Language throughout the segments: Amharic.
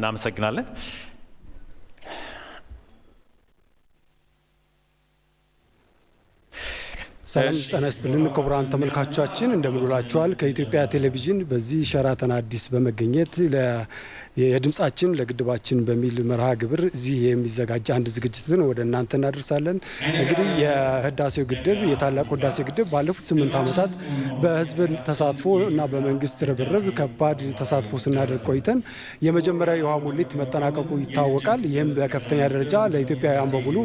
እናመሰግናለን። ሰላም ጤና ይስጥልን ክቡራን ተመልካቾቻችን እንደምን ውላችኋል? ከኢትዮጵያ ቴሌቪዥን በዚህ ሸራተን አዲስ በመገኘት የድምጻችን ለግድባችን በሚል መርሃ ግብር እዚህ የሚዘጋጅ አንድ ዝግጅትን ወደ እናንተ እናደርሳለን። እንግዲህ የህዳሴው ግድብ የታላቁ ህዳሴ ግድብ ባለፉት 8 ዓመታት በህዝብ ተሳትፎ እና በመንግስት ርብርብ ከባድ ተሳትፎ ስናደርግ ቆይተን የመጀመሪያው የውሃ ሙሌት መጠናቀቁ ይታወቃል። ይህም በከፍተኛ ደረጃ ለኢትዮጵያውያን በሙሉ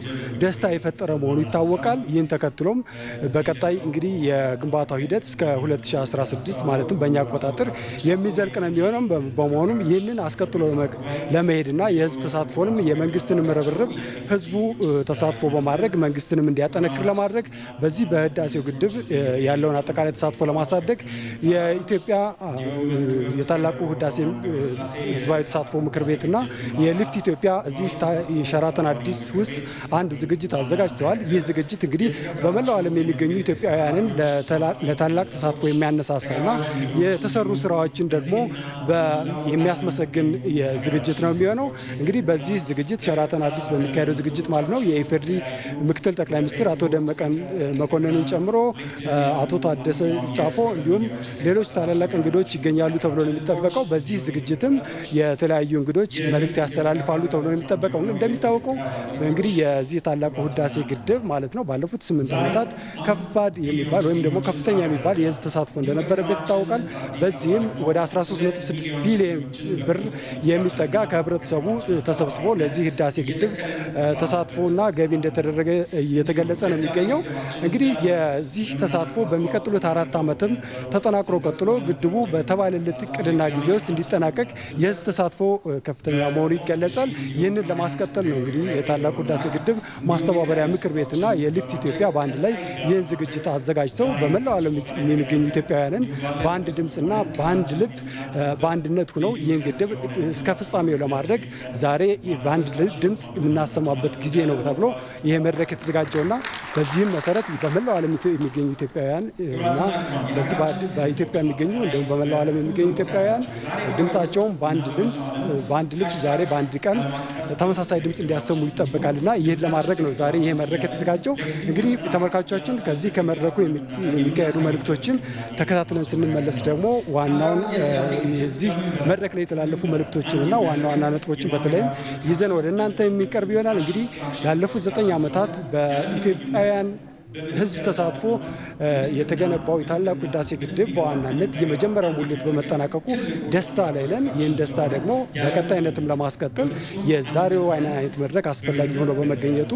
ደስታ የፈጠረ መሆኑ ይታወቃል። ይህን ተከትሎም በቀጣይ እንግዲህ የግንባታው ሂደት እስከ 2016 ማለትም በእኛ አቆጣጠር የሚዘልቅ ነው የሚሆነው። በመሆኑም ይህንን አስከትሎ ለመሄድና የህዝብ ተሳትፎንም የመንግስትንም ርብርብ ህዝቡ ተሳትፎ በማድረግ መንግስትንም እንዲያጠነክር ለማድረግ በዚህ በህዳሴው ግድብ ያለውን አጠቃላይ ተሳትፎ ለማሳደግ የኢትዮጵያ የታላቁ ህዳሴ ህዝባዊ ተሳትፎ ምክር ቤትና የሊፍት ኢትዮጵያ እዚህ ሸራተን አዲስ ውስጥ አንድ ዝግጅት አዘጋጅተዋል። ይህ ዝግጅት እንግዲህ በመላው ዓለም የሚገኙ ኢትዮጵያውያንን ለታላቅ ተሳትፎ የሚያነሳሳና የተሰሩ ስራዎችን ደግሞ የሚያስመሰግን የዝግጅት ነው የሚሆነው። እንግዲህ በዚህ ዝግጅት ሸራተን አዲስ በሚካሄደው ዝግጅት ማለት ነው የኢፌዴሪ ምክትል ጠቅላይ ሚኒስትር አቶ ደመቀ መኮንንን ጨምሮ አቶ ታደሰ ጫፎ እንዲሁም ሌሎች ታላላቅ እንግዶች ይገኛሉ ተብሎ ነው የሚጠበቀው። በዚህ ዝግጅትም የተለያዩ እንግዶች መልእክት ያስተላልፋሉ ተብሎ ነው የሚጠበቀው። እንደሚታወቀው እንግዲህ የዚህ ታላቁ ህዳሴ ግድብ ማለት ነው ባለፉት 8 ዓመታት ከባድ የሚባል ወይም ደግሞ ከፍተኛ የሚባል የህዝብ ተሳትፎ እንደነበረበት ይታወቃል። በዚህም ወደ 13.6 ቢሊዮን ብር የሚጠጋ ከህብረተሰቡ ተሰብስቦ ለዚህ ህዳሴ ግድብ ተሳትፎና ገቢ እንደተደረገ እየተገለጸ ነው የሚገኘው። እንግዲህ የዚህ ተሳትፎ በሚቀጥሉት 4 ዓመትም ተጠናክሮ ቀጥሎ ግድቡ በተባለለት እቅድና ጊዜ ውስጥ እንዲጠናቀቅ የህዝብ ተሳትፎ ከፍተኛ መሆኑ ይገለጻል። ይህንን ለማስቀጠል ነው እንግዲህ የታላቁ ህዳሴ ግድብ ማስተባበሪያ ምክር ቤትና የሊፍት ኢትዮጵያ በአንድ ላይ ይህን ዝግጅት አዘጋጅተው በመላው ዓለም የሚገኙ ኢትዮጵያውያንን በአንድ ድምፅና በአንድ ልብ በአንድነት ሆነው ይህን ግድብ እስከ ፍጻሜው ለማድረግ ዛሬ በአንድ ድምፅ የምናሰማበት ጊዜ ነው ተብሎ ይህ መድረክ የተዘጋጀውና በዚህም መሰረት በመላው ዓለም የሚገኙ ኢትዮጵያውያን እና በዚህ በኢትዮጵያ የሚገኙ እንዲሁም በመላው ዓለም የሚገኙ ኢትዮጵያውያን ድምፃቸውን በአንድ ልብ ዛሬ በአንድ ቀን ተመሳሳይ ድምፅ እንዲያሰሙ ይጠበቃልና ይህን ለማድረግ ነው ዛሬ ይህ መድረክ የተዘጋጀው። እንግዲህ ተመልካቾቻችን ከዚህ ከመድረኩ የሚካሄዱ መልእክቶችን ተከታትለን ስንመለስ ደግሞ ዋናውን የዚህ መድረክ ላይ የተላለፉ መልእክቶችንና ዋና ዋና ነጥቦችን በተለይም ይዘን ወደ እናንተ የሚቀርብ ይሆናል። እንግዲህ ላለፉት 9 ዓመታት በኢትዮጵያውያን ህዝብ ተሳትፎ የተገነባው የታላቁ ህዳሴ ግድብ በዋናነት የመጀመሪያው ሙሌት በመጠናቀቁ ደስታ ላይ ነን። ይህን ደስታ ደግሞ በቀጣይነትም ለማስቀጠል የዛሬው አይነት መድረክ አስፈላጊ ሆኖ በመገኘቱ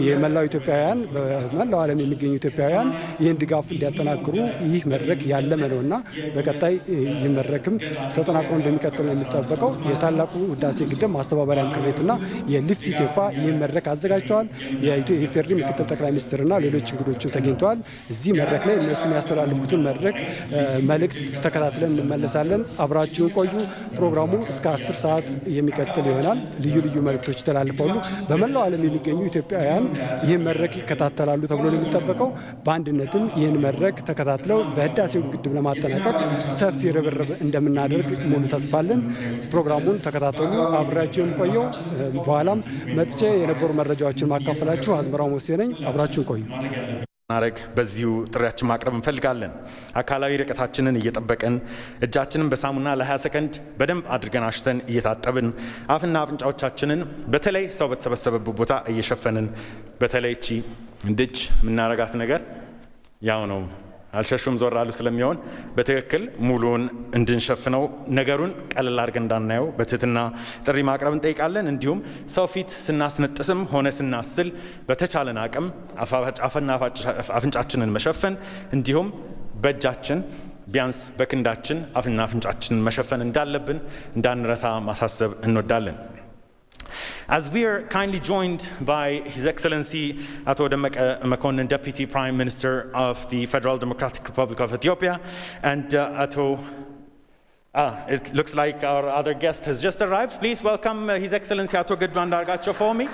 የመላው ኢትዮጵያውያን በመላው ዓለም የሚገኙ ኢትዮጵያውያን ይህን ድጋፍ እንዲያጠናክሩ ይህ መድረክ ያለመ ነውና በቀጣይ ይህ መድረክም ተጠናክሮ እንደሚቀጥል ነው የሚጠበቀው። የታላቁ ህዳሴ ግድብ ማስተባበሪያ ምክር ቤትና የሊፍት ኢትዮጵያ ይህን መድረክ አዘጋጅተዋል። የኢፌዴሪ ምክትል ጠቅላይ ሚኒስትርና ሌሎች እንግዶችም ተገኝተዋል። እዚህ መድረክ ላይ እነሱ የሚያስተላልፉትን መድረክ መልእክት ተከታትለን እንመለሳለን። አብራችሁን ቆዩ። ፕሮግራሙ እስከ 10 ሰዓት የሚቀጥል ይሆናል። ልዩ ልዩ መልእክቶች ይተላልፋሉ። በመላው ዓለም የሚገኙ ኢትዮጵያውያን ይህን መድረክ ይከታተላሉ ተብሎ ነው የሚጠበቀው። በአንድነትም ይህን መድረክ ተከታትለው በህዳሴው ግድብ ለማጠናቀቅ ሰፊ ርብርብ እንደምናደርግ ሙሉ ተስፋለን። ፕሮግራሙን ተከታተሉ። አብራችሁን ቆየው። በኋላም መጥቼ የነበሩ መረጃዎችን ማካፈላችሁ አዝመራው ሞሴ ነኝ። አብራችሁን ቆዩ። ናረግ በዚሁ ጥሪያችን ማቅረብ እንፈልጋለን። አካላዊ ርቀታችንን እየጠበቅን እጃችንን በሳሙና ለ20 ሰከንድ በደንብ አድርገን አሽተን እየታጠብን አፍና አፍንጫዎቻችንን በተለይ ሰው በተሰበሰበበት ቦታ እየሸፈንን በተለይ እቺ እንድጅ የምናረጋት ነገር ያው ነው አልሸሹም ዞር አሉ ስለሚሆን በትክክል ሙሉውን እንድንሸፍነው ነገሩን ቀለል አድርገን እንዳናየው በትህትና ጥሪ ማቅረብ እንጠይቃለን። እንዲሁም ሰው ፊት ስናስነጥስም ሆነ ስናስል በተቻለን አቅም አፍና አፍንጫችንን መሸፈን እንዲሁም በእጃችን ቢያንስ በክንዳችን አፍና አፍንጫችንን መሸፈን እንዳለብን እንዳንረሳ ማሳሰብ እንወዳለን። As we are kindly joined by His Excellency Ato Demeke Mekonnen, Deputy Prime Minister of the Federal Democratic Republic of Ethiopia, and it looks like our other guest has just arrived. Please welcome His Excellency Ato Giddu Andargacho for me.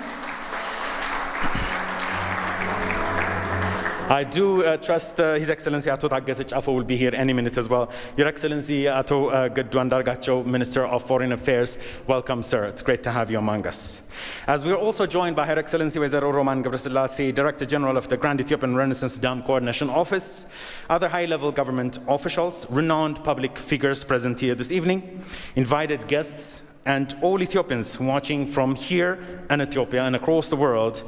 I do trust His Excellency Ato Taggese Chafo will be here any minute as well. Your Excellency Ato Gaddu Andargacho, Minister of Foreign Affairs, welcome, sir. It's great to have you among us. As we are also joined by Her Excellency Wezero Roman Gebreselassie, Director General of the Grand Ethiopian Renaissance Dam Coordination Office, other high-level government officials, renowned public figures present here this evening, invited guests, and all Ethiopians watching from here and Ethiopia and across the world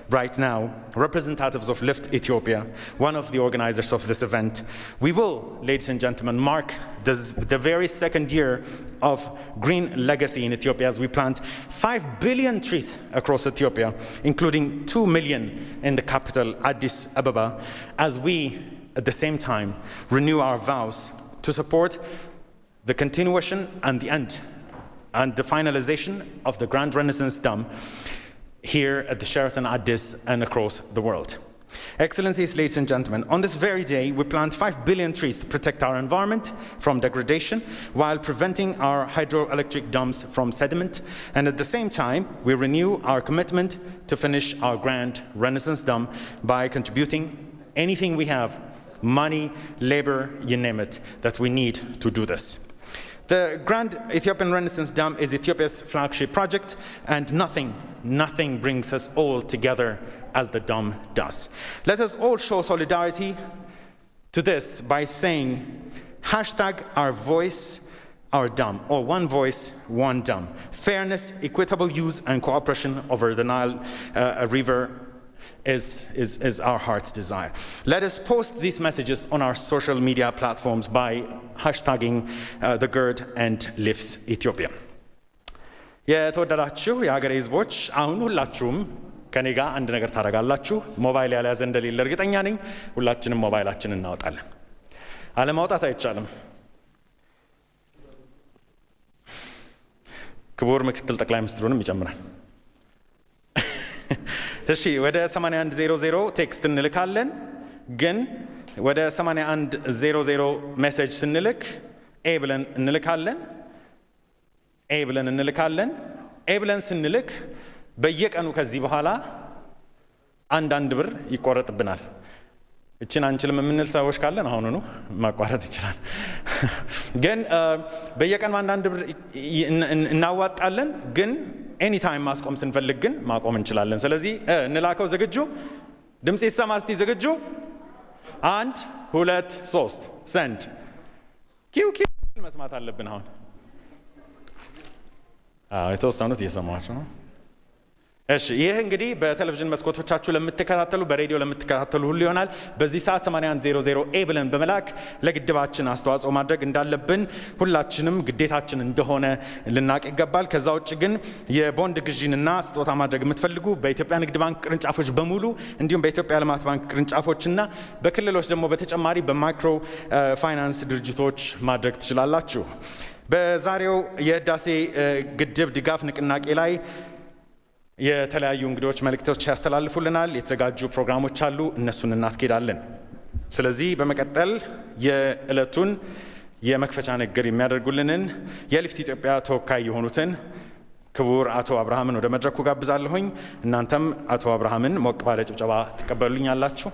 right now, representatives of Lift Ethiopia, one of the organizers of this event. We will, ladies and gentlemen, mark the very second year of green legacy in Ethiopia as we plant 5 billion trees across Ethiopia, including 2 million in the capital, Addis Ababa, as we, at the same time, renew our vows to support the continuation and the end and the finalization of the Grand Renaissance Dam here at the Sheraton Addis and across the world. Excellencies, ladies and gentlemen, on this very day, we plant 5 billion trees to protect our environment from degradation while preventing our hydroelectric dams from sediment. And at the same time, we renew our commitment to finish our Grand Renaissance Dam by contributing anything we have, money, labor, you name it, that we need to do this. The Grand Ethiopian Renaissance Dam is Ethiopia's flagship project, and nothing brings us all together as the dam does. Let us all show solidarity to this by saying #our voice, our dam, or one voice, one dam. Fairness, equitable use, and cooperation over the Nile River is our heart's desire. Let us post these messages on our social media platforms by hashtagging the GERD and Lift Ethiopia. የተወደዳችሁ የሀገሬ ህዝቦች አሁን ሁላችሁም ከኔ ጋር አንድ ነገር ታደርጋላችሁ። ሞባይል ያልያዘ እንደሌለ እርግጠኛ ነኝ። ሁላችንም ሞባይላችንን እናወጣለን። አለማውጣት አይቻልም። ክቡር ምክትል ጠቅላይ ሚኒስትሩንም ይጨምራል። እሺ ወደ 8100 ቴክስት እንልካለን። ግን ወደ 8100 ሜሴጅ ስንልክ ኤ ብለን ስንልክ በየቀኑ ከዚህ በኋላ አንድ ብር ይቆረጥብናል። እቺን አንችልም የምንል ሰዎች ካለን አሁኑኑ ማቋረጥ ይችላል። ግን በየቀኑ አንድ ብር እናዋጣለን። ግን ኤኒ ታይም ማስቆም ስንፈልግ ግን ማቆም እንችላለን። ስለዚህ እንላከው። ዝግጁ? ድምጽ ይሰማ እስቲ። ዝግጁ? 1 2 3 ሰንድ። ኪው መስማት አለብን። አሁን የተወሰኑት እየሰማችሁ ነው። እሺ ይህ እንግዲህ በቴሌቪዥን መስኮቶቻችሁ ለምትከታተሉ በሬዲዮ ለምትከታተሉ ሁሉ ይሆናል። በዚህ ሰዓት 8100 ኤ ብለን በመላክ ለግድባችን አስተዋጽኦ ማድረግ እንዳለብን ሁላችንም ግዴታችን እንደሆነ ልናቅ ይገባል። ከዛ ውጭ ግን የቦንድ ግዢንና ስጦታ ማድረግ የምትፈልጉ በኢትዮጵያ ንግድ ባንክ ቅርንጫፎች በሙሉ እንዲሁም በኢትዮጵያ ልማት ባንክ ቅርንጫፎችና በክልሎች ደግሞ በተጨማሪ በማይክሮ ፋይናንስ ድርጅቶች ማድረግ ትችላላችሁ። በዛሬው የህዳሴ ግድብ ድጋፍ ንቅናቄ ላይ የተለያዩ እንግዶች መልእክቶች ያስተላልፉልናል። የተዘጋጁ ፕሮግራሞች አሉ፣ እነሱን እናስኬዳለን። ስለዚህ በመቀጠል የዕለቱን የመክፈቻ ንግግር የሚያደርጉልንን የሊፍት ኢትዮጵያ ተወካይ የሆኑትን ክቡር አቶ አብርሃምን ወደ መድረኩ ጋብዛለሁኝ። እናንተም አቶ አብርሃምን ሞቅ ባለ ጭብጨባ ትቀበሉኛላችሁ።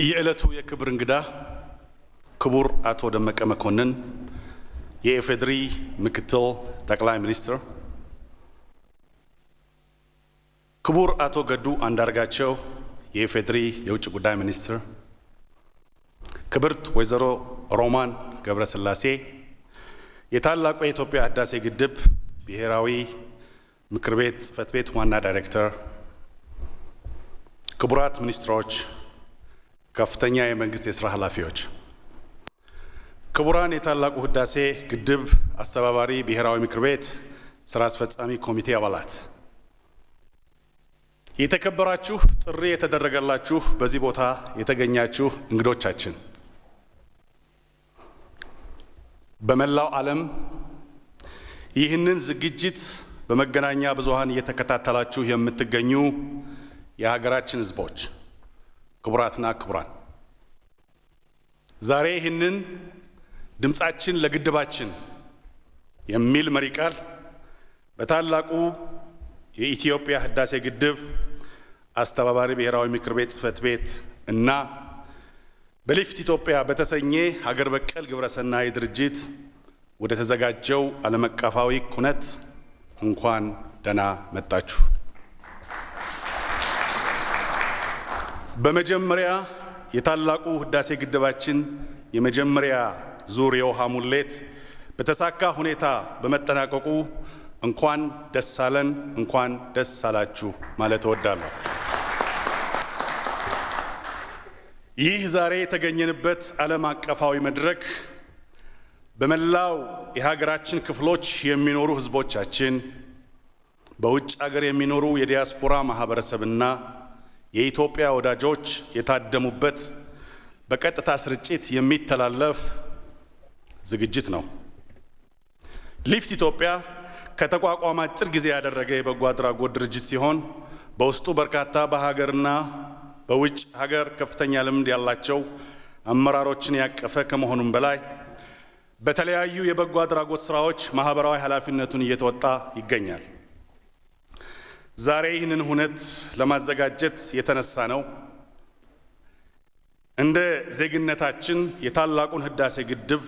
የዕለቱ የክብር እንግዳ ክቡር አቶ ደመቀ መኮንን የኢፌዴሪ ምክትል ጠቅላይ ሚኒስትር፣ ክቡር አቶ ገዱ አንዳርጋቸው የኢፌዴሪ የውጭ ጉዳይ ሚኒስትር፣ ክብርት ወይዘሮ ሮማን ገብረስላሴ የታላቁ የኢትዮጵያ ህዳሴ ግድብ ብሔራዊ ምክር ቤት ጽሕፈት ቤት ዋና ዳይሬክተር፣ ክቡራት ሚኒስትሮች፣ ከፍተኛ የመንግስት የሥራ ኃላፊዎች፣ ክቡራን የታላቁ ህዳሴ ግድብ አስተባባሪ ብሔራዊ ምክር ቤት ሥራ አስፈጻሚ ኮሚቴ አባላት፣ የተከበራችሁ ጥሪ የተደረገላችሁ በዚህ ቦታ የተገኛችሁ እንግዶቻችን፣ በመላው ዓለም ይህንን ዝግጅት በመገናኛ ብዙሃን እየተከታተላችሁ የምትገኙ የሀገራችን ሕዝቦች፣ ክቡራትና ክቡራን፣ ዛሬ ይህንን ድምጻችን ለግድባችን የሚል መሪ ቃል በታላቁ የኢትዮጵያ ህዳሴ ግድብ አስተባባሪ ብሔራዊ ምክር ቤት ጽሕፈት ቤት እና በሊፍት ኢትዮጵያ በተሰኘ ሀገር በቀል ግብረሰናይ ድርጅት ወደ ተዘጋጀው ዓለም አቀፋዊ ኩነት እንኳን ደህና መጣችሁ። በመጀመሪያ የታላቁ ህዳሴ ግድባችን የመጀመሪያ ዙር የውሃ ሙሌት በተሳካ ሁኔታ በመጠናቀቁ እንኳን ደስ አለን፣ እንኳን ደስ አላችሁ ማለት እወዳለሁ። ይህ ዛሬ የተገኘንበት ዓለም አቀፋዊ መድረክ በመላው የሀገራችን ክፍሎች የሚኖሩ ህዝቦቻችን፣ በውጭ ሀገር የሚኖሩ የዲያስፖራ ማህበረሰብና የኢትዮጵያ ወዳጆች የታደሙበት በቀጥታ ስርጭት የሚተላለፍ ዝግጅት ነው። ሊፍት ኢትዮጵያ ከተቋቋመ አጭር ጊዜ ያደረገ የበጎ አድራጎት ድርጅት ሲሆን በውስጡ በርካታ በሀገርና በውጭ ሀገር ከፍተኛ ልምድ ያላቸው አመራሮችን ያቀፈ ከመሆኑም በላይ በተለያዩ የበጎ አድራጎት ስራዎች ማህበራዊ ኃላፊነቱን እየተወጣ ይገኛል። ዛሬ ይህንን ሁነት ለማዘጋጀት የተነሳ ነው እንደ ዜግነታችን የታላቁን ህዳሴ ግድብ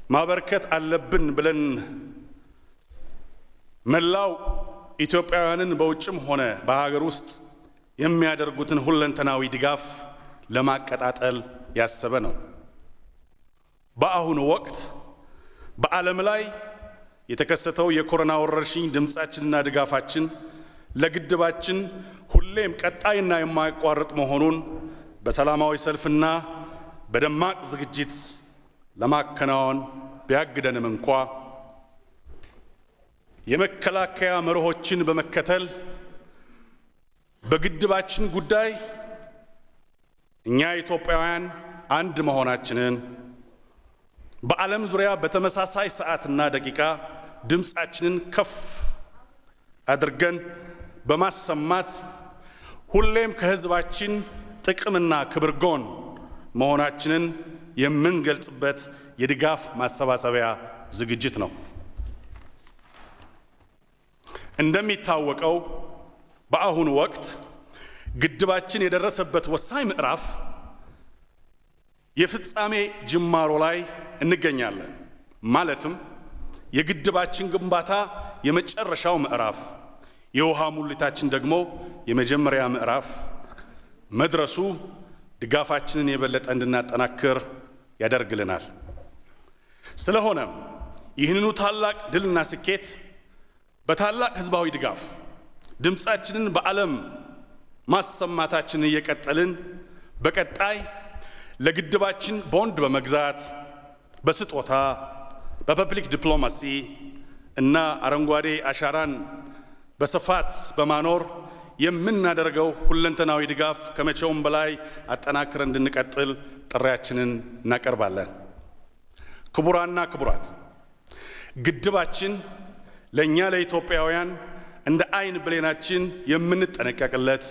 ማበርከት አለብን ብለን መላው ኢትዮጵያውያንን በውጭም ሆነ በሀገር ውስጥ የሚያደርጉትን ሁለንተናዊ ድጋፍ ለማቀጣጠል ያሰበ ነው። በአሁኑ ወቅት በዓለም ላይ የተከሰተው የኮሮና ወረርሽኝ ድምጻችንና ድጋፋችን ለግድባችን ሁሌም ቀጣይና የማይቋረጥ መሆኑን በሰላማዊ ሰልፍና በደማቅ ዝግጅት ለማከናወን ቢያግደንም እንኳ የመከላከያ መርሆችን በመከተል በግድባችን ጉዳይ እኛ ኢትዮጵያውያን አንድ መሆናችንን በዓለም ዙሪያ በተመሳሳይ ሰዓትና ደቂቃ ድምጻችንን ከፍ አድርገን በማሰማት ሁሌም ከህዝባችን ጥቅምና ክብር ጎን መሆናችንን የምንገልጽበት የድጋፍ ማሰባሰቢያ ዝግጅት ነው። እንደሚታወቀው በአሁኑ ወቅት ግድባችን የደረሰበት ወሳኝ ምዕራፍ የፍጻሜ ጅማሮ ላይ እንገኛለን። ማለትም የግድባችን ግንባታ የመጨረሻው ምዕራፍ፣ የውሃ ሙሌታችን ደግሞ የመጀመሪያ ምዕራፍ መድረሱ ድጋፋችንን የበለጠ እንድናጠናክር ያደርግልናል። ስለሆነም ይህንኑ ታላቅ ድልና ስኬት በታላቅ ህዝባዊ ድጋፍ ድምጻችንን በዓለም ማሰማታችንን እየቀጠልን በቀጣይ ለግድባችን ቦንድ በመግዛት በስጦታ በፐብሊክ ዲፕሎማሲ እና አረንጓዴ አሻራን በስፋት በማኖር የምናደርገው ሁለንተናዊ ድጋፍ ከመቼውም በላይ አጠናክረን እንድንቀጥል ጥሪያችንን እናቀርባለን። ክቡራንና ክቡራት፣ ግድባችን ለእኛ ለኢትዮጵያውያን እንደ አይን ብሌናችን የምንጠነቀቅለት፣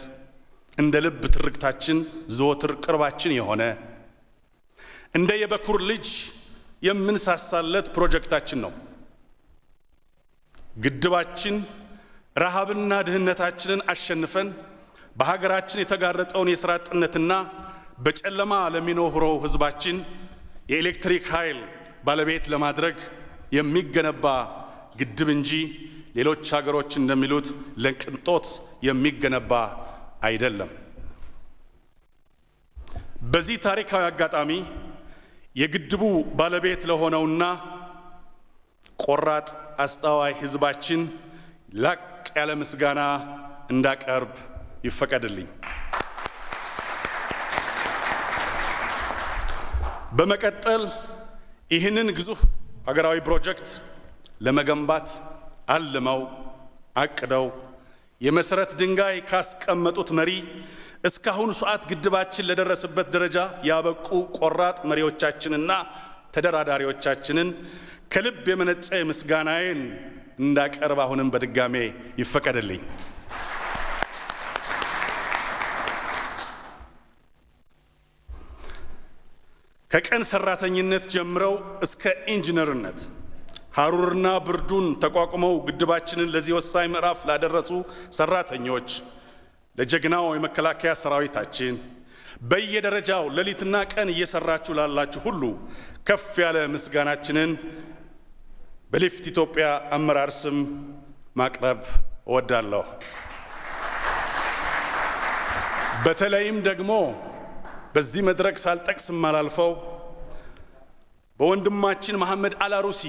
እንደ ልብ ትርክታችን ዘወትር ቅርባችን የሆነ፣ እንደ የበኩር ልጅ የምንሳሳለት ፕሮጀክታችን ነው። ግድባችን ረሃብና ድህነታችንን አሸንፈን በሀገራችን የተጋረጠውን የሥራ አጥነትና በጨለማ ለሚኖረው ህዝባችን የኤሌክትሪክ ኃይል ባለቤት ለማድረግ የሚገነባ ግድብ እንጂ ሌሎች ሀገሮች እንደሚሉት ለቅንጦት የሚገነባ አይደለም። በዚህ ታሪካዊ አጋጣሚ የግድቡ ባለቤት ለሆነውና ቆራጥ አስተዋይ ህዝባችን ላቅ ያለ ምስጋና እንዳቀርብ ይፈቀድልኝ። በመቀጠል ይህንን ግዙፍ ሀገራዊ ፕሮጀክት ለመገንባት አልመው አቅደው የመሰረት ድንጋይ ካስቀመጡት መሪ እስካሁን ሰዓት ግድባችን ለደረሰበት ደረጃ ያበቁ ቆራጥ መሪዎቻችንና ተደራዳሪዎቻችንን ከልብ የመነጨ ምስጋናዬን እንዳቀርብ አሁንም በድጋሜ ይፈቀድልኝ። ከቀን ሰራተኝነት ጀምረው እስከ ኢንጂነርነት ሐሩርና ብርዱን ተቋቁመው ግድባችንን ለዚህ ወሳኝ ምዕራፍ ላደረሱ ሰራተኞች፣ ለጀግናው የመከላከያ ሰራዊታችን፣ በየደረጃው ሌሊትና ቀን እየሰራችሁ ላላችሁ ሁሉ ከፍ ያለ ምስጋናችንን በሊፍት ኢትዮጵያ አመራር ስም ማቅረብ እወዳለሁ። በተለይም ደግሞ በዚህ መድረክ ሳልጠቅስ ማላልፈው በወንድማችን መሐመድ አልአሩሲ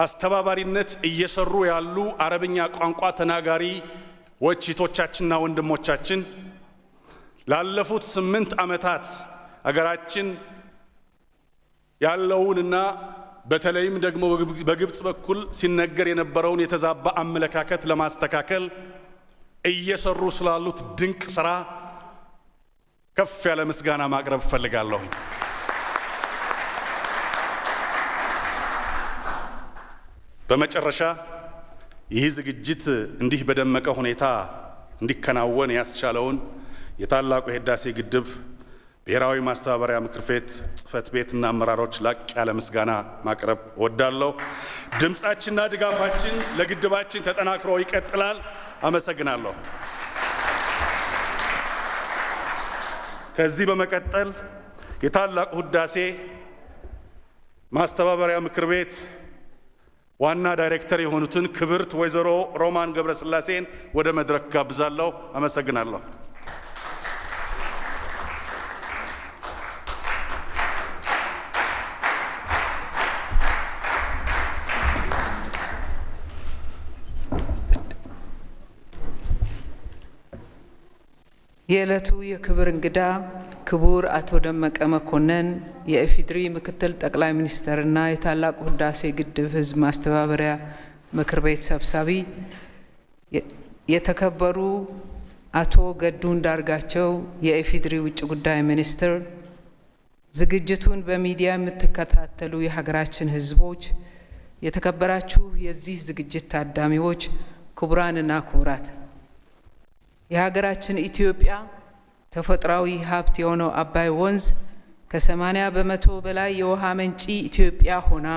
አስተባባሪነት እየሰሩ ያሉ አረብኛ ቋንቋ ተናጋሪ ወጪቶቻችንና ወንድሞቻችን ላለፉት 8 ዓመታት አገራችን ያለውንና በተለይም ደግሞ በግብጽ በኩል ሲነገር የነበረውን የተዛባ አመለካከት ለማስተካከል እየሰሩ ስላሉት ድንቅ ስራ ከፍ ያለ ምስጋና ማቅረብ ፈልጋለሁ። በመጨረሻ ይህ ዝግጅት እንዲህ በደመቀ ሁኔታ እንዲከናወን ያስቻለውን የታላቁ የህዳሴ ግድብ ብሔራዊ ማስተባበሪያ ምክር ቤት ጽሕፈት ቤትና አመራሮች ላቅ ያለ ምስጋና ማቅረብ እወዳለሁ። ድምጻችንና ድጋፋችን ለግድባችን ተጠናክሮ ይቀጥላል። አመሰግናለሁ። ከዚህ በመቀጠል የታላቁ ህዳሴ ማስተባበሪያ ምክር ቤት ዋና ዳይሬክተር የሆኑትን ክብርት ወይዘሮ ሮማን ገብረስላሴን ወደ መድረክ ጋብዛለሁ። አመሰግናለሁ። የዕለቱ የክብር እንግዳ ክቡር አቶ ደመቀ መኮንን የኢፌዴሪ ምክትል ጠቅላይ ሚኒስትርና የታላቁ ህዳሴ ግድብ ህዝብ ማስተባበሪያ ምክር ቤት ሰብሳቢ፣ የተከበሩ አቶ ገዱ አንዳርጋቸው የኢፌዴሪ ውጭ ጉዳይ ሚኒስትር፣ ዝግጅቱን በሚዲያ የምትከታተሉ የሀገራችን ህዝቦች፣ የተከበራችሁ የዚህ ዝግጅት ታዳሚዎች፣ ክቡራንና ክቡራት፣ የሀገራችን ኢትዮጵያ ተፈጥሯዊ ሀብት የሆነው አባይ ወንዝ ከ80 በመቶ በላይ የውሃ ምንጭ ኢትዮጵያ ሆና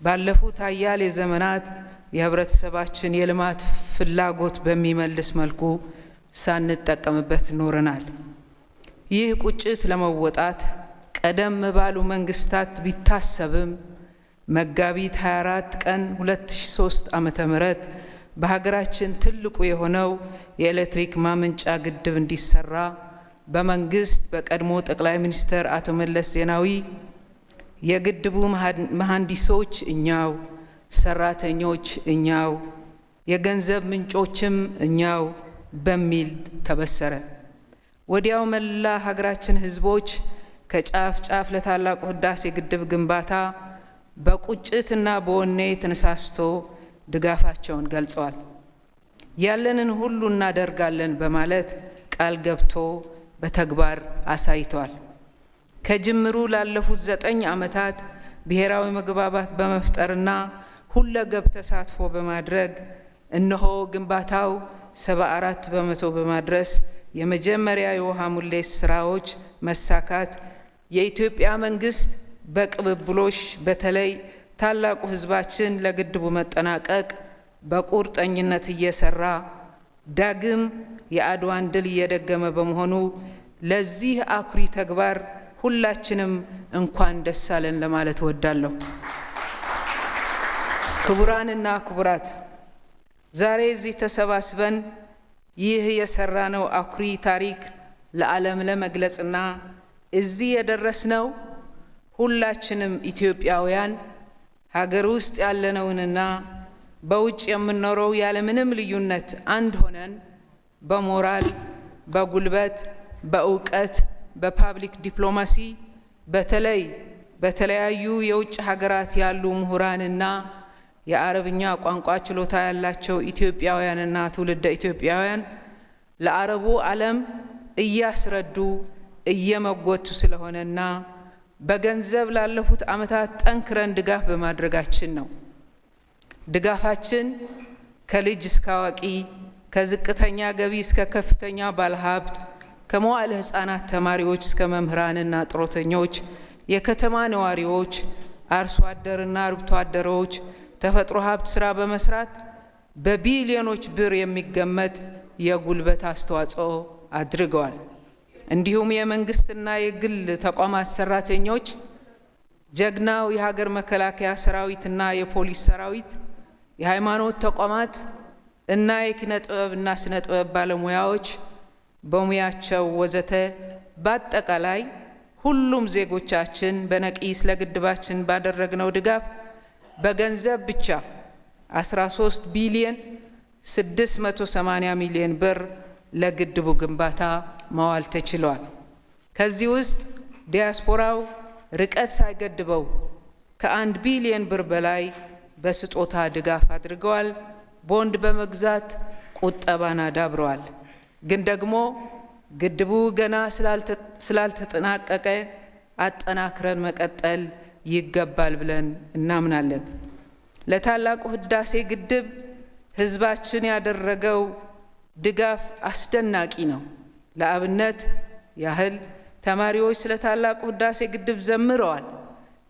ባለፉት አያሌ ዘመናት የህብረተሰባችን የልማት ፍላጎት በሚመልስ መልኩ ሳንጠቀምበት ኖረናል። ይህ ቁጭት ለመወጣት ቀደም ባሉ መንግስታት ቢታሰብም መጋቢት 24 ቀን 2003 ዓ.ም በሀገራችን ትልቁ የሆነው የኤሌክትሪክ ማመንጫ ግድብ እንዲሰራ በመንግስት በቀድሞ ጠቅላይ ሚኒስትር አቶ መለስ ዜናዊ የግድቡ መሐንዲሶች እኛው፣ ሰራተኞች እኛው፣ የገንዘብ ምንጮችም እኛው በሚል ተበሰረ። ወዲያው መላ ሀገራችን ህዝቦች ከጫፍ ጫፍ ለታላቁ ህዳሴ ግድብ ግንባታ በቁጭትና በወኔ ተነሳስቶ ድጋፋቸውን ገልጸዋል። ያለንን ሁሉ እናደርጋለን በማለት ቃል ገብቶ በተግባር አሳይተዋል። ከጅምሩ ላለፉት 9 ዓመታት ብሔራዊ መግባባት በመፍጠርና ሁለገብ ተሳትፎ በማድረግ እነሆ ግንባታው 74 በመቶ በማድረስ የመጀመሪያ የውሃ ሙሌት ስራዎች መሳካት የኢትዮጵያ መንግስት በቅብብሎሽ በተለይ ታላቁ ህዝባችን ለግድቡ መጠናቀቅ በቁርጠኝነት እየሰራ ዳግም የአድዋን ድል እየደገመ በመሆኑ ለዚህ አኩሪ ተግባር ሁላችንም እንኳን ደስ አለን ለማለት እወዳለሁ። ክቡራንና ክቡራት፣ ዛሬ እዚህ ተሰባስበን ይህ የሰራነው አኩሪ ታሪክ ለዓለም ለመግለጽና እዚህ የደረስነው ሁላችንም ኢትዮጵያውያን ሀገር ውስጥ ያለነውንና በውጭ የምንኖረው ያለምንም ልዩነት አንድ ሆነን በሞራል፣ በጉልበት፣ በእውቀት፣ በፓብሊክ ዲፕሎማሲ በተለያዩ የውጭ ሀገራት ያሉ ምሁራንና የአረብኛ ቋንቋ ችሎታ ያላቸው ኢትዮጵያውያንና ትውልደ ኢትዮጵያውያን ለአረቡ ዓለም እያስረዱ እየመጎቱ ስለሆነና በገንዘብ ላለፉት ዓመታት ጠንክረን ድጋፍ በማድረጋችን ነው። ድጋፋችን ከልጅ እስከ አዋቂ፣ ከዝቅተኛ ገቢ እስከ ከፍተኛ ባለሀብት፣ ከመዋዕለ ሕፃናት ተማሪዎች እስከ መምህራንና ጡረተኞች፣ የከተማ ነዋሪዎች፣ አርሶ አደርና አርብቶ አደሮች ተፈጥሮ ሀብት ስራ በመስራት በቢሊዮኖች ብር የሚገመት የጉልበት አስተዋጽኦ አድርገዋል። እንዲሁም የመንግስትና የግል ተቋማት ሰራተኞች፣ ጀግናው የሀገር መከላከያ ሰራዊትና የፖሊስ ሰራዊት፣ የሃይማኖት ተቋማት እና የኪነ ጥበብና ስነ ጥበብ ባለሙያዎች በሙያቸው ወዘተ በአጠቃላይ ሁሉም ዜጎቻችን በነቂስ ለግድባችን ባደረግነው ድጋፍ በገንዘብ ብቻ 13 ቢሊዮን 680 ሚሊዮን ብር ለግድቡ ግንባታ ማዋል ተችሏል። ከዚህ ውስጥ ዲያስፖራው ርቀት ሳይገድበው ከ1 ቢሊዮን ብር በላይ በስጦታ ድጋፍ አድርገዋል። ቦንድ በመግዛት ቁጠባን አዳብረዋል። ግን ደግሞ ግድቡ ገና ስላልተጠናቀቀ አጠናክረን መቀጠል ይገባል ብለን እናምናለን። ለታላቁ ህዳሴ ግድብ ህዝባችን ያደረገው ድጋፍ አስደናቂ ነው። ለአብነት ያህል ተማሪዎች ስለ ታላቁ ህዳሴ ግድብ ዘምረዋል።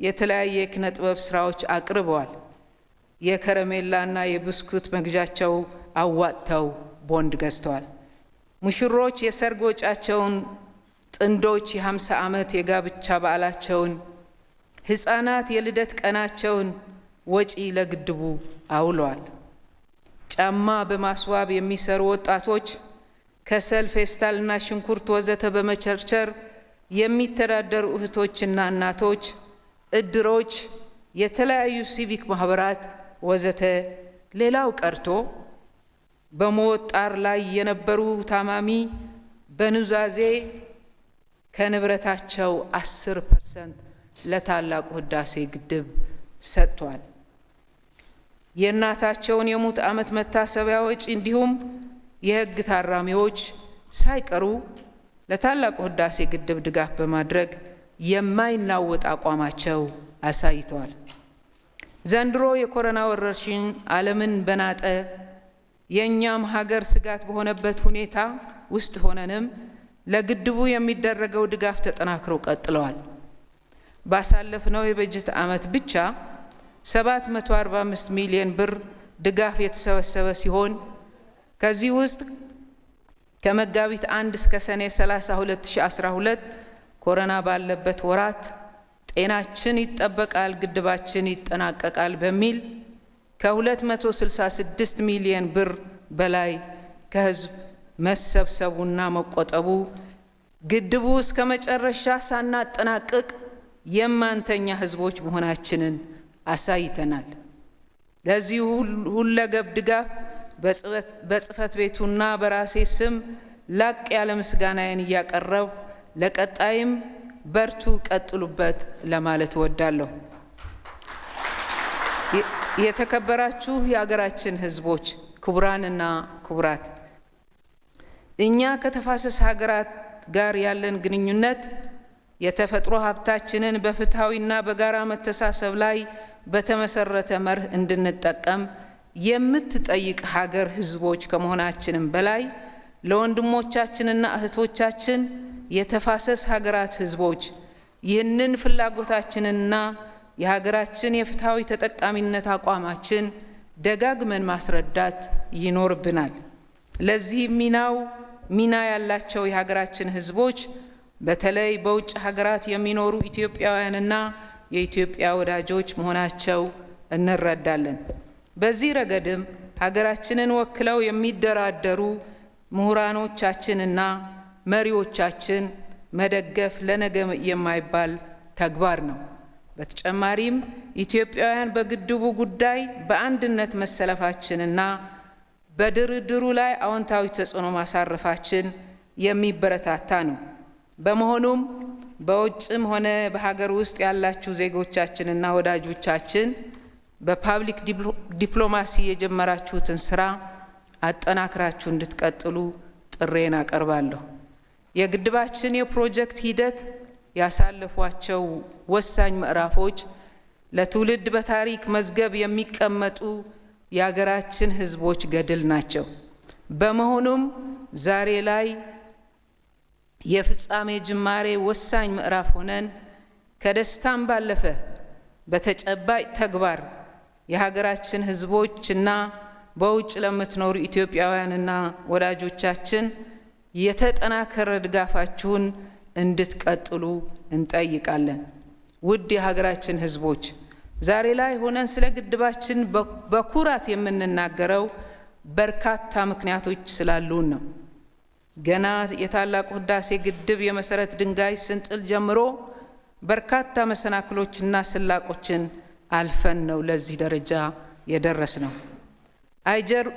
የተለያየ የኪነ ጥበብ ስራዎች አቅርበዋል። የከረሜላና የብስኩት መግዣቸው አዋጥተው ቦንድ ገዝተዋል። ሙሽሮች የሰርግ ወጫቸውን፣ ጥንዶች የ50 ዓመት የጋብቻ በዓላቸውን፣ ህፃናት የልደት ቀናቸውን ወጪ ለግድቡ አውለዋል። ጫማ በማስዋብ የሚሰሩ ወጣቶች ከሰል፣ ፌስታልና ሽንኩርት ወዘተ በመቸርቸር የሚተዳደሩ እህቶችና እናቶች፣ እድሮች፣ የተለያዩ ሲቪክ ማህበራት ወዘተ ሌላው ቀርቶ በሞት ጣር ላይ የነበሩ ታማሚ በኑዛዜ ከንብረታቸው 10% ለታላቁ ህዳሴ ግድብ ሰጥቷል። የእናታቸውን የሙት ዓመት መታሰቢያ ወጪ እንዲሁም የህግ ታራሚዎች ሳይቀሩ ለታላቁ ህዳሴ ግድብ ድጋፍ በማድረግ የማይናወጥ አቋማቸው አሳይተዋል። ዘንድሮ የኮሮና ወረርሽኝ ዓለምን በናጠ የእኛም ሀገር ስጋት በሆነበት ሁኔታ ውስጥ ሆነንም ለግድቡ የሚደረገው ድጋፍ ተጠናክሮ ቀጥለዋል። ባሳለፍነው የበጀት ዓመት ብቻ 745 ሚሊዮን ብር ድጋፍ የተሰበሰበ ሲሆን ከዚህ ውስጥ ከመጋቢት 1 እስከ ሰኔ 30 2012 ኮሮና ባለበት ወራት ጤናችን ይጠበቃል፣ ግድባችን ይጠናቀቃል በሚል ከ266 ሚሊዮን ብር በላይ ከህዝብ መሰብሰቡና መቆጠቡ ግድቡ እስከ መጨረሻ ሳናጠናቅቅ የማንተኛ ህዝቦች መሆናችንን አሳይተናል። ለዚህ ሁለገብ ድጋፍ በጽህፈት ቤቱና በራሴ ስም ላቅ ያለ ምስጋናዬን እያቀረብ ለቀጣይም በርቱ፣ ቀጥሉበት ለማለት እወዳለሁ። የተከበራችሁ የሀገራችን ህዝቦች፣ ክቡራንና ክቡራት፣ እኛ ከተፋሰስ ሀገራት ጋር ያለን ግንኙነት የተፈጥሮ ሀብታችንን በፍትሃዊና በጋራ መተሳሰብ ላይ በተመሰረተ መርህ እንድንጠቀም የምትጠይቅ ሀገር ህዝቦች ከመሆናችንም በላይ ለወንድሞቻችንና እህቶቻችን የተፋሰስ ሀገራት ህዝቦች ይህንን ፍላጎታችንና የሀገራችን የፍትሃዊ ተጠቃሚነት አቋማችን ደጋግመን ማስረዳት ይኖርብናል። ለዚህ ሚና ያላቸው የሀገራችን ህዝቦች በተለይ በውጭ ሀገራት የሚኖሩ ኢትዮጵያውያንና የኢትዮጵያ ወዳጆች መሆናቸው እንረዳለን። በዚህ ረገድም ሀገራችንን ወክለው የሚደራደሩ ምሁራኖቻችንና መሪዎቻችን መደገፍ ለነገ የማይባል ተግባር ነው። በተጨማሪም ኢትዮጵያውያን በግድቡ ጉዳይ በአንድነት መሰለፋችንና በድርድሩ ላይ አዎንታዊ ተጽዕኖ ማሳረፋችን የሚበረታታ ነው። በመሆኑም በውጭም ሆነ በሀገር ውስጥ ያላችሁ ዜጎቻችንና ወዳጆቻችን በፓብሊክ ዲፕሎማሲ የጀመራችሁትን ስራ አጠናክራችሁ እንድትቀጥሉ ጥሬን አቀርባለሁ። የግድባችን የፕሮጀክት ሂደት ያሳለፏቸው ወሳኝ ምዕራፎች ለትውልድ በታሪክ መዝገብ የሚቀመጡ የሀገራችን ህዝቦች ገድል ናቸው። በመሆኑም ዛሬ ላይ የፍጻሜ ጅማሬ ወሳኝ ምዕራፍ ሆነን ከደስታም ባለፈ በተጨባጭ ተግባር የሀገራችን ህዝቦችና በውጭ ለምትኖሩ ኢትዮጵያውያንና ወዳጆቻችን የተጠናከረ ድጋፋችሁን እንድትቀጥሉ እንጠይቃለን። ውድ የሀገራችን ህዝቦች፣ ዛሬ ላይ ሆነን ስለ ግድባችን በኩራት የምንናገረው በርካታ ምክንያቶች ስላሉን ነው። ገና የታላቁ ህዳሴ ግድብ የመሰረት ድንጋይ ስንጥል ጀምሮ በርካታ መሰናክሎችና ስላቆችን አልፈን ነው ለዚህ ደረጃ የደረስ ነው።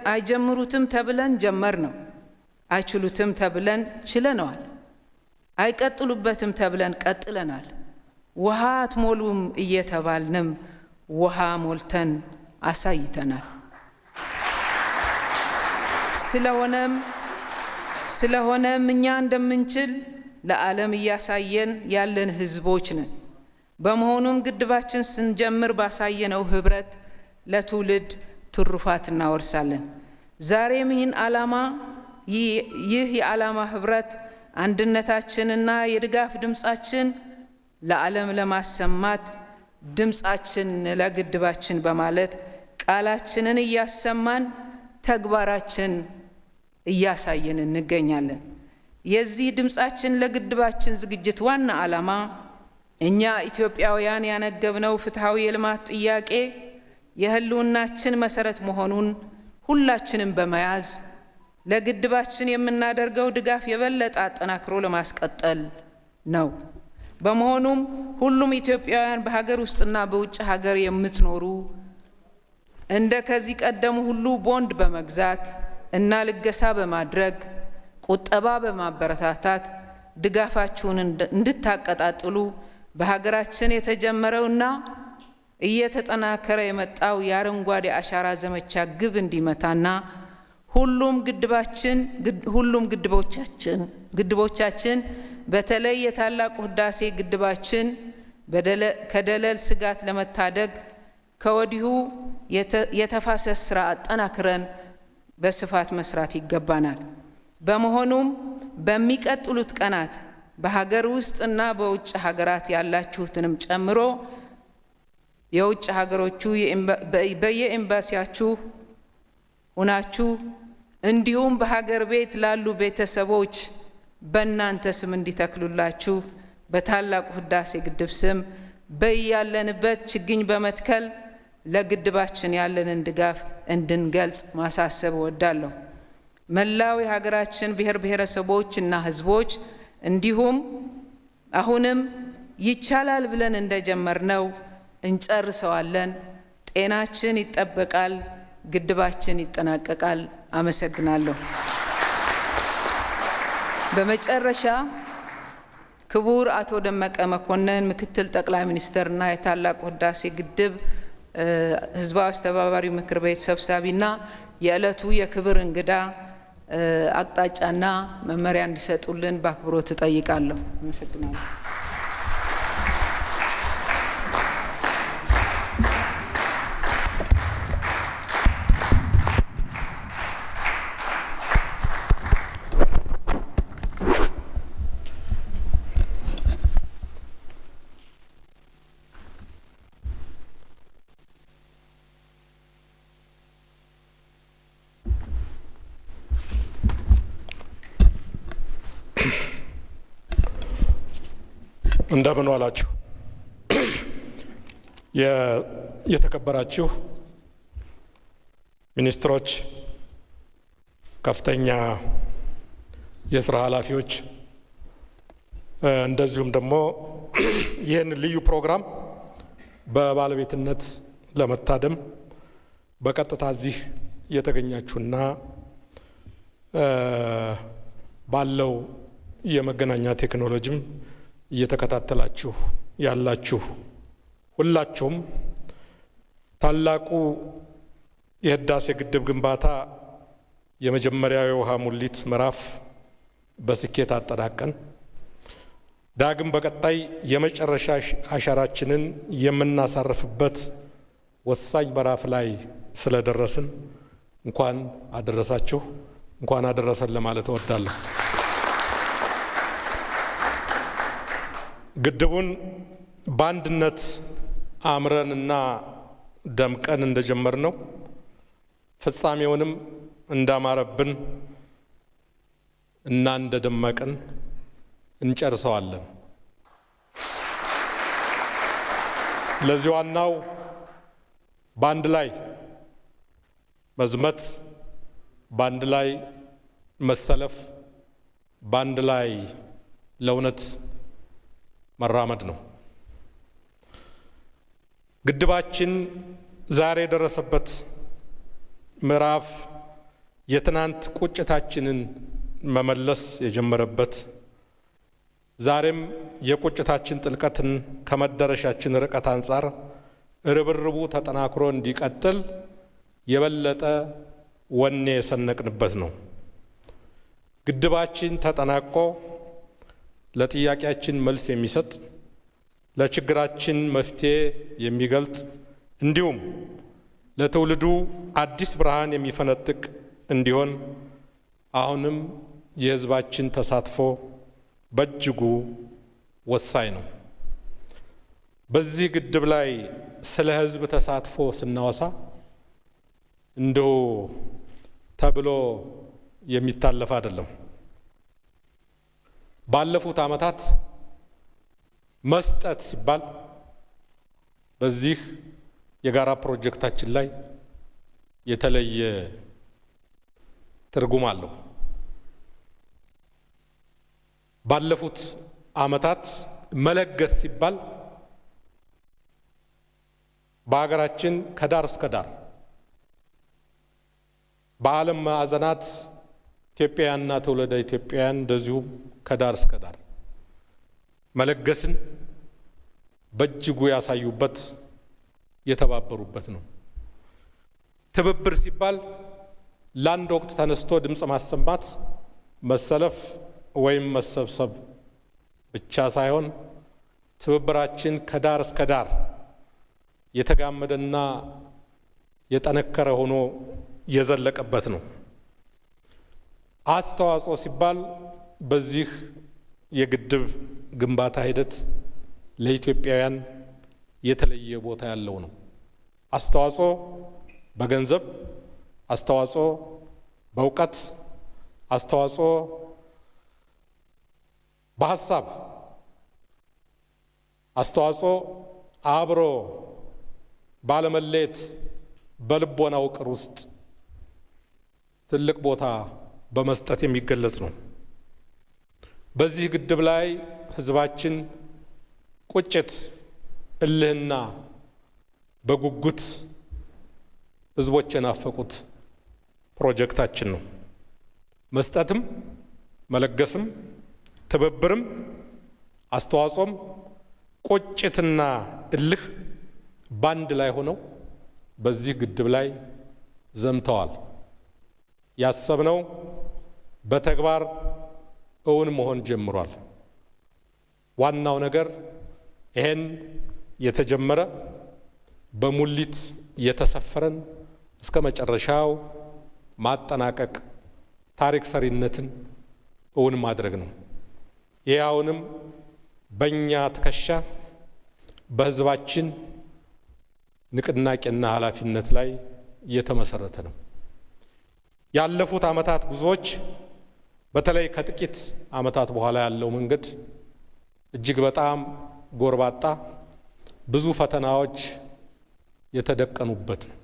አይጀምሩትም ተብለን ጀመር ነው። አይችሉትም ተብለን ችለነዋል። አይቀጥሉበትም ተብለን ቀጥለናል። ውሃ አትሞሉም እየተባልንም ውሃ ሞልተን አሳይተናል። ስለሆነም እኛ እንደምንችል ለዓለም እያሳየን ያለን ህዝቦች ነን። በመሆኑም ግድባችን ስንጀምር ባሳየነው ህብረት ለትውልድ ትሩፋት እናወርሳለን። ዛሬም ይህ የዓላማ ህብረት አንድነታችንና የድጋፍ ድምጻችን ለዓለም ለማሰማት ድምጻችን ለግድባችን በማለት ቃላችንን እያሰማን ተግባራችን እያሳየን እንገኛለን። የዚህ ድምጻችን ለግድባችን ዝግጅት ዋና ዓላማ እኛ ኢትዮጵያውያን ያነገብነው ፍትሃዊ የልማት ጥያቄ የህልውናችን መሰረት መሆኑን ሁላችንም በመያዝ ለግድባችን የምናደርገው ድጋፍ የበለጠ አጠናክሮ ለማስቀጠል ነው። በመሆኑም ሁሉም ኢትዮጵያውያን በሀገር ውስጥና በውጭ ሀገር የምትኖሩ እንደ ከዚህ ቀደሙ ሁሉ ቦንድ በመግዛት እና ልገሳ በማድረግ ቁጠባ በማበረታታት ድጋፋችሁን እንድታቀጣጥሉ በሀገራችን የተጀመረው እየተጠናከረ የመጣው የአረንጓዴ አሻራ ዘመቻ ግብ እንዲመታና ሁሉም ግድቦቻችን በተለይ የታላቁ ህዳሴ ግድባችን ከደለል ስጋት ለመታደግ ከወዲሁ የተፋሰስ ስራ አጠናክረን በስፋት መስራት ይገባናል። በመሆኑም በሚቀጥሉት ቀናት በሀገር ውስጥና በውጭ ሀገራት ያላችሁትንም ጨምሮ የውጭ ሀገሮቹ በየኤምባሲያችሁ ሆናችሁ እንዲሁም በሀገር ቤት ላሉ ቤተሰቦች በእናንተ ስም እንዲተክሉላችሁ በታላቁ ህዳሴ ግድብ ስም በያለንበት ችግኝ በመትከል ለግድባችን ያለንን ድጋፍ እንድንገልጽ ማሳሰብ እወዳለሁ። መላው የሀገራችን ብሔር ብሔረሰቦችና ህዝቦች እንዲሁም አሁንም ይቻላል ብለን እንደጀመርነው እንጨርሰዋለን። ጤናችን ይጠበቃል፣ ግድባችን ይጠናቀቃል። አመሰግናለሁ። በመጨረሻ ክቡር አቶ ደመቀ መኮንን ምክትል ጠቅላይ ሚኒስትርና የታላቁ ህዳሴ ግድብ ህዝባዊ አስተባባሪ ምክር ቤት ሰብሳቢና የዕለቱ የክብር እንግዳ አቅጣጫና መመሪያ እንዲሰጡልን በአክብሮት እጠይቃለሁ። አመሰግናለሁ። እንደምን ዋላችሁ። የተከበራችሁ ሚኒስትሮች፣ ከፍተኛ የስራ ኃላፊዎች፣ እንደዚሁም ደግሞ ይህን ልዩ ፕሮግራም በባለቤትነት ለመታደም በቀጥታ እዚህ የተገኛችሁና ባለው የመገናኛ ቴክኖሎጂም እየተከታተላችሁ ያላችሁ ሁላችሁም ታላቁ የህዳሴ ግድብ ግንባታ የመጀመሪያው የውሃ ሙሊት ምዕራፍ በስኬት አጠናቀን ዳግም በቀጣይ የመጨረሻ አሻራችንን የምናሳርፍበት ወሳኝ ምዕራፍ ላይ ስለደረስን እንኳን አደረሳችሁ፣ እንኳን አደረሰን ለማለት እወዳለሁ። ግድቡን በአንድነት አምረንና ደምቀን እንደጀመርነው ፍጻሜውንም እንዳማረብን እና እንደደመቀን እንጨርሰዋለን። ለዚህ ዋናው በአንድ ላይ መዝመት፣ በአንድ ላይ መሰለፍ፣ በአንድ ላይ ለእውነት መራመድ ነው። ግድባችን ዛሬ የደረሰበት ምዕራፍ የትናንት ቁጭታችንን መመለስ የጀመረበት፣ ዛሬም የቁጭታችን ጥልቀትን ከመደረሻችን ርቀት አንጻር ርብርቡ ተጠናክሮ እንዲቀጥል የበለጠ ወኔ የሰነቅንበት ነው። ግድባችን ተጠናቆ ለጥያቄያችን መልስ የሚሰጥ፣ ለችግራችን መፍትሄ የሚገልጽ እንዲሁም ለትውልዱ አዲስ ብርሃን የሚፈነጥቅ እንዲሆን አሁንም የሕዝባችን ተሳትፎ በእጅጉ ወሳኝ ነው። በዚህ ግድብ ላይ ስለ ሕዝብ ተሳትፎ ስናወሳ እንዲሁ ተብሎ የሚታለፍ አይደለም። ባለፉት ዓመታት መስጠት ሲባል በዚህ የጋራ ፕሮጀክታችን ላይ የተለየ ትርጉም አለው። ባለፉት ዓመታት መለገስ ሲባል በሀገራችን ከዳር እስከ ዳር በዓለም ማዕዘናት ኢትዮጵያውያንና ትውልደ ኢትዮጵያውያን እንደዚሁም ከዳር እስከ ዳር መለገስን በእጅጉ ያሳዩበት የተባበሩበት ነው። ትብብር ሲባል ለአንድ ወቅት ተነስቶ ድምፅ ማሰማት፣ መሰለፍ ወይም መሰብሰብ ብቻ ሳይሆን ትብብራችን ከዳር እስከ ዳር የተጋመደና የጠነከረ ሆኖ የዘለቀበት ነው። አስተዋጽኦ ሲባል በዚህ የግድብ ግንባታ ሂደት ለኢትዮጵያውያን የተለየ ቦታ ያለው ነው። አስተዋጽኦ በገንዘብ፣ አስተዋጽኦ በእውቀት፣ አስተዋጽኦ በሀሳብ፣ አስተዋጽኦ አብሮ ባለመለየት በልቦና ውቅር ውስጥ ትልቅ ቦታ በመስጠት የሚገለጽ ነው። በዚህ ግድብ ላይ ሕዝባችን ቁጭት፣ እልህና በጉጉት ሕዝቦች የናፈቁት ፕሮጀክታችን ነው። መስጠትም መለገስም ትብብርም አስተዋጽኦም ቁጭትና እልህ ባንድ ላይ ሆነው በዚህ ግድብ ላይ ዘምተዋል። ያሰብነው በተግባር እውን መሆን ጀምሯል። ዋናው ነገር ይሄን የተጀመረ በሙሊት የተሰፈረን እስከ መጨረሻው ማጠናቀቅ፣ ታሪክ ሰሪነትን እውን ማድረግ ነው። ይህ አሁንም በእኛ ትከሻ በሕዝባችን ንቅናቄና ኃላፊነት ላይ የተመሰረተ ነው። ያለፉት ዓመታት ጉዞዎች በተለይ ከጥቂት ዓመታት በኋላ ያለው መንገድ እጅግ በጣም ጎርባጣ፣ ብዙ ፈተናዎች የተደቀኑበት ነው።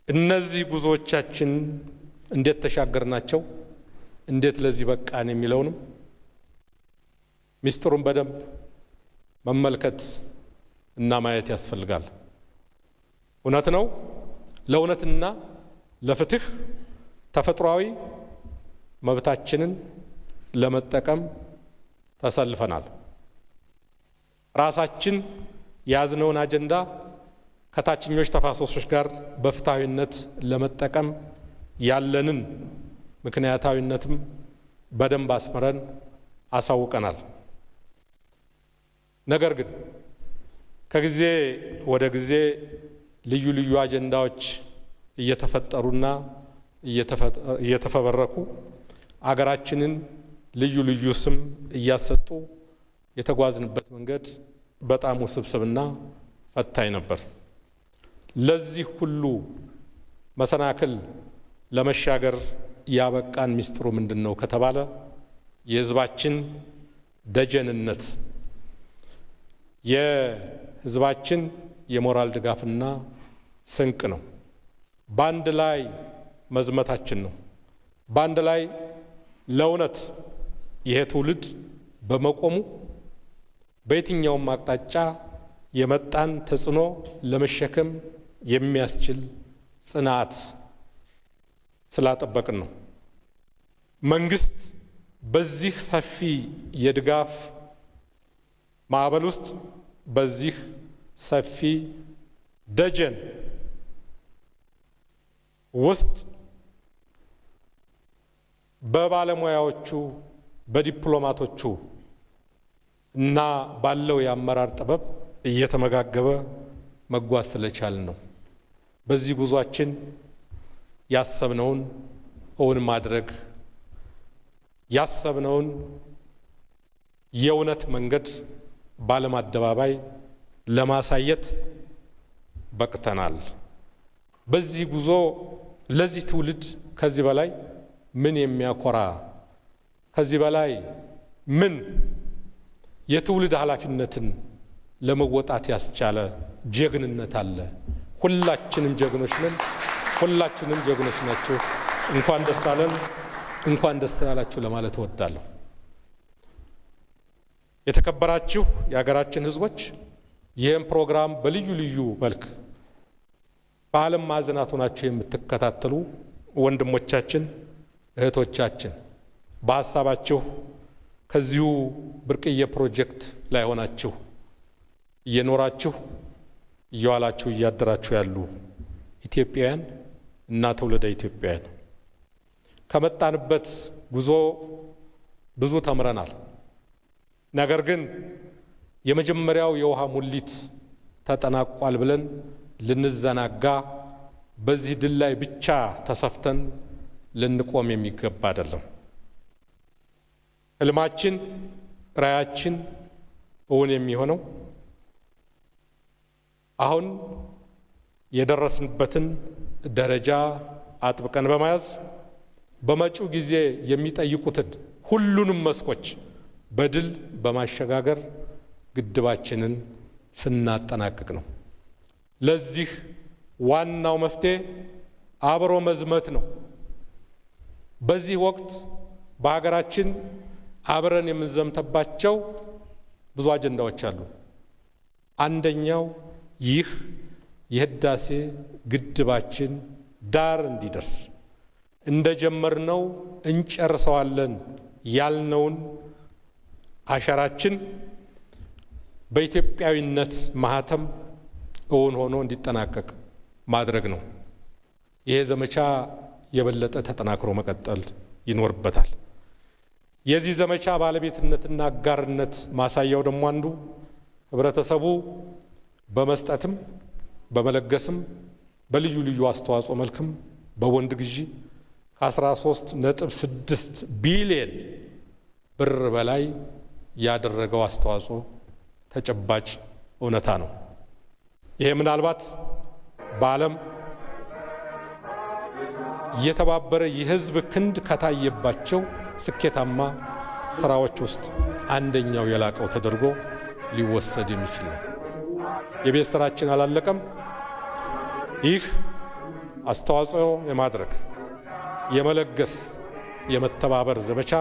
እነዚህ ጉዞዎቻችን እንዴት ተሻገርናቸው፣ እንዴት ለዚህ በቃን የሚለውንም ሚስጥሩን በደንብ መመልከት እና ማየት ያስፈልጋል። እውነት ነው፣ ለእውነትና ለፍትህ ተፈጥሯዊ መብታችንን ለመጠቀም ተሰልፈናል። ራሳችን የያዝነውን አጀንዳ ከታችኞች ተፋሰሶች ጋር በፍትሐዊነት ለመጠቀም ያለንን ምክንያታዊነትም በደንብ አስመረን አሳውቀናል። ነገር ግን ከጊዜ ወደ ጊዜ ልዩ ልዩ አጀንዳዎች እየተፈጠሩና እየተፈበረኩ አገራችንን ልዩ ልዩ ስም እያሰጡ የተጓዝንበት መንገድ በጣም ውስብስብና ፈታኝ ነበር። ለዚህ ሁሉ መሰናክል ለመሻገር ያበቃን ሚስጥሩ ምንድን ነው ከተባለ የሕዝባችን ደጀንነት፣ የሕዝባችን የሞራል ድጋፍና ስንቅ ነው። በአንድ ላይ መዝመታችን ነው። በአንድ ላይ ለእውነት ይሄ ትውልድ በመቆሙ በየትኛውም አቅጣጫ የመጣን ተጽዕኖ ለመሸከም የሚያስችል ጽናት ስላጠበቅን ነው። መንግስት በዚህ ሰፊ የድጋፍ ማዕበል ውስጥ በዚህ ሰፊ ደጀን ውስጥ በባለሙያዎቹ በዲፕሎማቶቹ እና ባለው የአመራር ጥበብ እየተመጋገበ መጓዝ ስለቻልን ነው። በዚህ ጉዟችን ያሰብነውን እውን ማድረግ፣ ያሰብነውን የእውነት መንገድ በዓለም አደባባይ ለማሳየት በቅተናል። በዚህ ጉዞ ለዚህ ትውልድ ከዚህ በላይ ምን የሚያኮራ፣ ከዚህ በላይ ምን የትውልድ ኃላፊነትን ለመወጣት ያስቻለ ጀግንነት አለ? ሁላችንም ጀግኖች ነን። ሁላችንም ጀግኖች ናችሁ። እንኳን ደስ አለን፣ እንኳን ደስ ያላችሁ ለማለት እወዳለሁ። የተከበራችሁ የሀገራችን ሕዝቦች፣ ይህም ፕሮግራም በልዩ ልዩ መልክ በዓለም ማዕዘናት ሆናችሁ የምትከታተሉ ወንድሞቻችን፣ እህቶቻችን በሀሳባችሁ ከዚሁ ብርቅዬ ፕሮጀክት ላይ ሆናችሁ እየኖራችሁ እየዋላችሁ እያደራችሁ ያሉ ኢትዮጵያውያን እና ትውልደ ኢትዮጵያውያን ከመጣንበት ጉዞ ብዙ ተምረናል። ነገር ግን የመጀመሪያው የውሃ ሙሊት ተጠናቋል ብለን ልንዘናጋ፣ በዚህ ድል ላይ ብቻ ተሰፍተን ልንቆም የሚገባ አይደለም። ሕልማችን፣ ራዕያችን እውን የሚሆነው አሁን የደረስንበትን ደረጃ አጥብቀን በመያዝ በመጪው ጊዜ የሚጠይቁትን ሁሉንም መስኮች በድል በማሸጋገር ግድባችንን ስናጠናቅቅ ነው። ለዚህ ዋናው መፍትሄ አብሮ መዝመት ነው። በዚህ ወቅት በሀገራችን አብረን የምንዘምተባቸው ብዙ አጀንዳዎች አሉ። አንደኛው ይህ የህዳሴ ግድባችን ዳር እንዲደርስ እንደጀመርነው እንጨርሰዋለን ያልነውን አሻራችን በኢትዮጵያዊነት ማህተም እውን ሆኖ እንዲጠናቀቅ ማድረግ ነው። ይሄ ዘመቻ የበለጠ ተጠናክሮ መቀጠል ይኖርበታል። የዚህ ዘመቻ ባለቤትነትና አጋርነት ማሳያው ደግሞ አንዱ ህብረተሰቡ በመስጠትም በመለገስም በልዩ ልዩ አስተዋጽኦ መልክም በቦንድ ግዢ ከ13.6 ቢሊዮን ብር በላይ ያደረገው አስተዋጽኦ ተጨባጭ እውነታ ነው። ይሄ ምናልባት በዓለም የተባበረ የህዝብ ክንድ ከታየባቸው ስኬታማ ስራዎች ውስጥ አንደኛው የላቀው ተደርጎ ሊወሰድ የሚችል ነው። የቤት ስራችን አላለቀም። ይህ አስተዋጽኦ የማድረግ የመለገስ የመተባበር ዘመቻ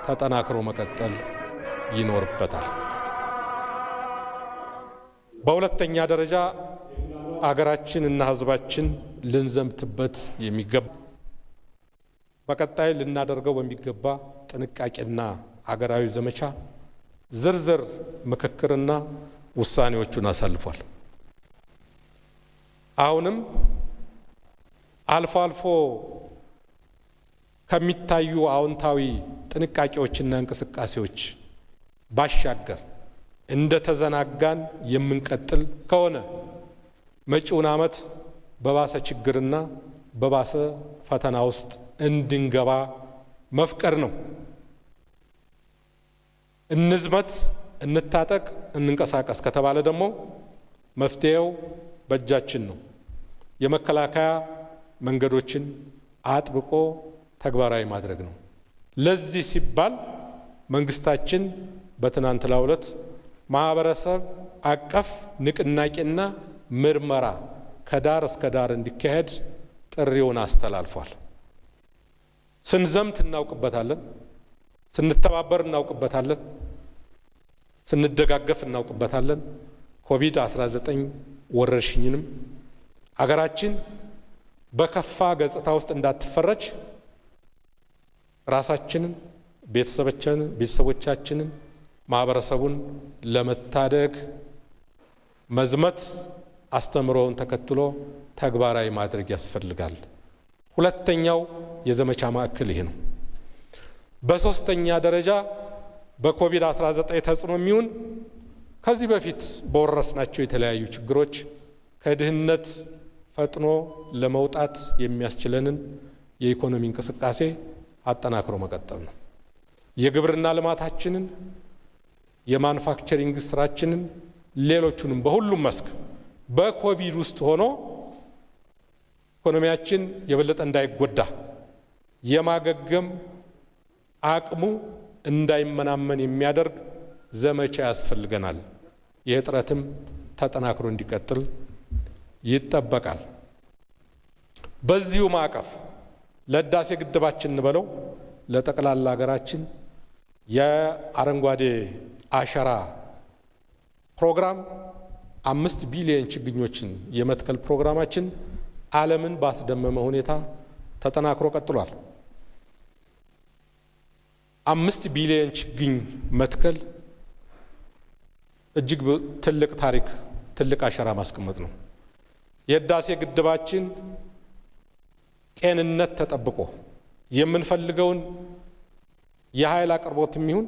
ተጠናክሮ መቀጠል ይኖርበታል። በሁለተኛ ደረጃ አገራችን እና ህዝባችን ልንዘምትበት የሚገባ በቀጣይ ልናደርገው በሚገባ ጥንቃቄና አገራዊ ዘመቻ ዝርዝር ምክክርና ውሳኔዎቹን አሳልፏል። አሁንም አልፎ አልፎ ከሚታዩ አዎንታዊ ጥንቃቄዎችና እንቅስቃሴዎች ባሻገር እንደ ተዘናጋን የምንቀጥል ከሆነ መጪውን ዓመት በባሰ ችግርና በባሰ ፈተና ውስጥ እንድንገባ መፍቀር ነው። እንዝመት፣ እንታጠቅ፣ እንንቀሳቀስ ከተባለ ደግሞ መፍትሄው በእጃችን ነው። የመከላከያ መንገዶችን አጥብቆ ተግባራዊ ማድረግ ነው። ለዚህ ሲባል መንግስታችን በትናንትናው ዕለት ማህበረሰብ አቀፍ ንቅናቄና ምርመራ ከዳር እስከ ዳር እንዲካሄድ ጥሪውን አስተላልፏል። ስንዘምት እናውቅበታለን፣ ስንተባበር እናውቅበታለን፣ ስንደጋገፍ እናውቅበታለን። ኮቪድ-19 ወረርሽኝንም አገራችን በከፋ ገጽታ ውስጥ እንዳትፈረጅ ራሳችንን፣ ቤተሰቦቻችንን፣ ማህበረሰቡን ለመታደግ መዝመት አስተምሮውን ተከትሎ ተግባራዊ ማድረግ ያስፈልጋል። ሁለተኛው የዘመቻ ማዕከል ይሄ ነው። በሶስተኛ ደረጃ በኮቪድ-19 ተጽዕኖ የሚሆን ከዚህ በፊት በወረስናቸው የተለያዩ ችግሮች ከድህነት ፈጥኖ ለመውጣት የሚያስችለንን የኢኮኖሚ እንቅስቃሴ አጠናክሮ መቀጠል ነው። የግብርና ልማታችንን፣ የማኑፋክቸሪንግ ስራችንን፣ ሌሎቹንም በሁሉም መስክ በኮቪድ ውስጥ ሆኖ ኢኮኖሚያችን የበለጠ እንዳይጎዳ የማገገም አቅሙ እንዳይመናመን የሚያደርግ ዘመቻ ያስፈልገናል። ይህ ጥረትም ተጠናክሮ እንዲቀጥል ይጠበቃል። በዚሁ ማዕቀፍ ለህዳሴ ግድባችን እንበለው ለጠቅላላ ሀገራችን የአረንጓዴ አሻራ ፕሮግራም 5 ቢሊዮን ችግኞችን የመትከል ፕሮግራማችን ዓለምን ባስደመመ ሁኔታ ተጠናክሮ ቀጥሏል። 5 ቢሊዮን ችግኝ መትከል እጅግ ትልቅ ታሪክ፣ ትልቅ አሻራ ማስቀመጥ ነው። የህዳሴ ግድባችን ጤንነት ተጠብቆ የምንፈልገውን የኃይል አቅርቦት የሚሆን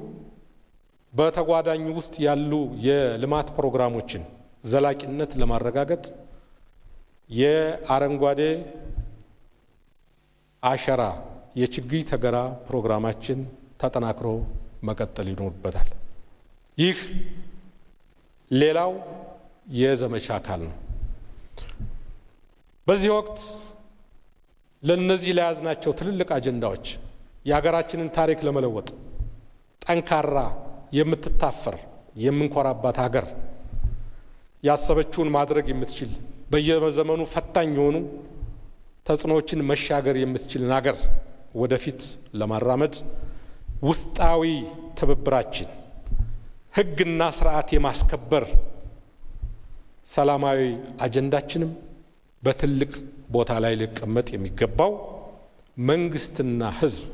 በተጓዳኙ ውስጥ ያሉ የልማት ፕሮግራሞችን ዘላቂነት ለማረጋገጥ የአረንጓዴ አሻራ የችግኝ ተገራ ፕሮግራማችን ተጠናክሮ መቀጠል ይኖርበታል። ይህ ሌላው የዘመቻ አካል ነው። በዚህ ወቅት ለነዚህ ለያዝናቸው ትልልቅ አጀንዳዎች የሀገራችንን ታሪክ ለመለወጥ ጠንካራ የምትታፈር የምንኮራባት ሀገር ያሰበችውን ማድረግ የምትችል በየዘመኑ ፈታኝ የሆኑ ተጽዕኖዎችን መሻገር የምትችልን ሀገር ወደፊት ለማራመድ ውስጣዊ ትብብራችን፣ ሕግና ስርዓት የማስከበር ሰላማዊ አጀንዳችንም በትልቅ ቦታ ላይ ሊቀመጥ የሚገባው መንግስትና ሕዝብ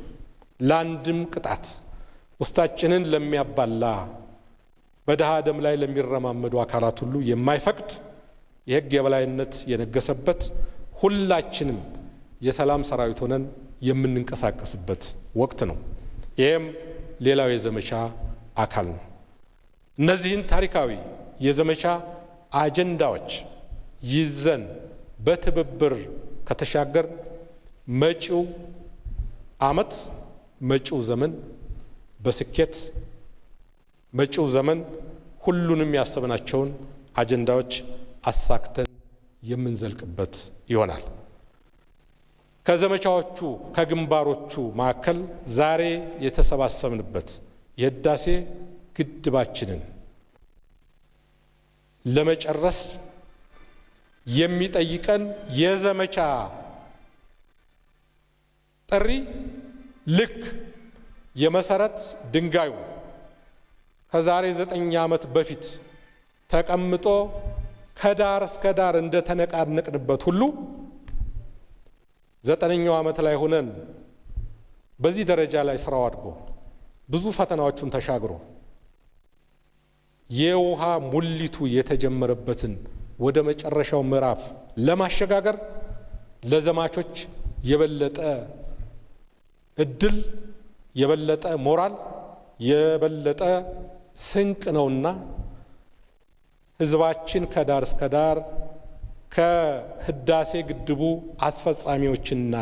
ለአንድም ቅጣት ውስጣችንን ለሚያባላ በድሃ ደም ላይ ለሚረማመዱ አካላት ሁሉ የማይፈቅድ የሕግ የበላይነት የነገሰበት ሁላችንም የሰላም ሰራዊት ሆነን የምንንቀሳቀስበት ወቅት ነው። ይህም ሌላው የዘመቻ አካል ነው። እነዚህን ታሪካዊ የዘመቻ አጀንዳዎች ይዘን በትብብር ከተሻገር መጪው ዓመት፣ መጪው ዘመን በስኬት መጪው ዘመን ሁሉንም ያሰብናቸውን አጀንዳዎች አሳክተን የምንዘልቅበት ይሆናል። ከዘመቻዎቹ ከግንባሮቹ መካከል ዛሬ የተሰባሰብንበት የህዳሴ ግድባችንን ለመጨረስ የሚጠይቀን የዘመቻ ጥሪ ልክ የመሰረት ድንጋዩ ከዛሬ 9 ዓመት በፊት ተቀምጦ ከዳር እስከ ዳር እንደተነቃነቅንበት ሁሉ 9ኛው ዓመት ላይ ሆነን በዚህ ደረጃ ላይ ስራው አድጎ ብዙ ፈተናዎችን ተሻግሮ የውሃ ሙሊቱ የተጀመረበትን ወደ መጨረሻው ምዕራፍ ለማሸጋገር ለዘማቾች የበለጠ እድል፣ የበለጠ ሞራል፣ የበለጠ ስንቅ ነውና ህዝባችን ከዳር እስከ ዳር ከህዳሴ ግድቡ አስፈጻሚዎችና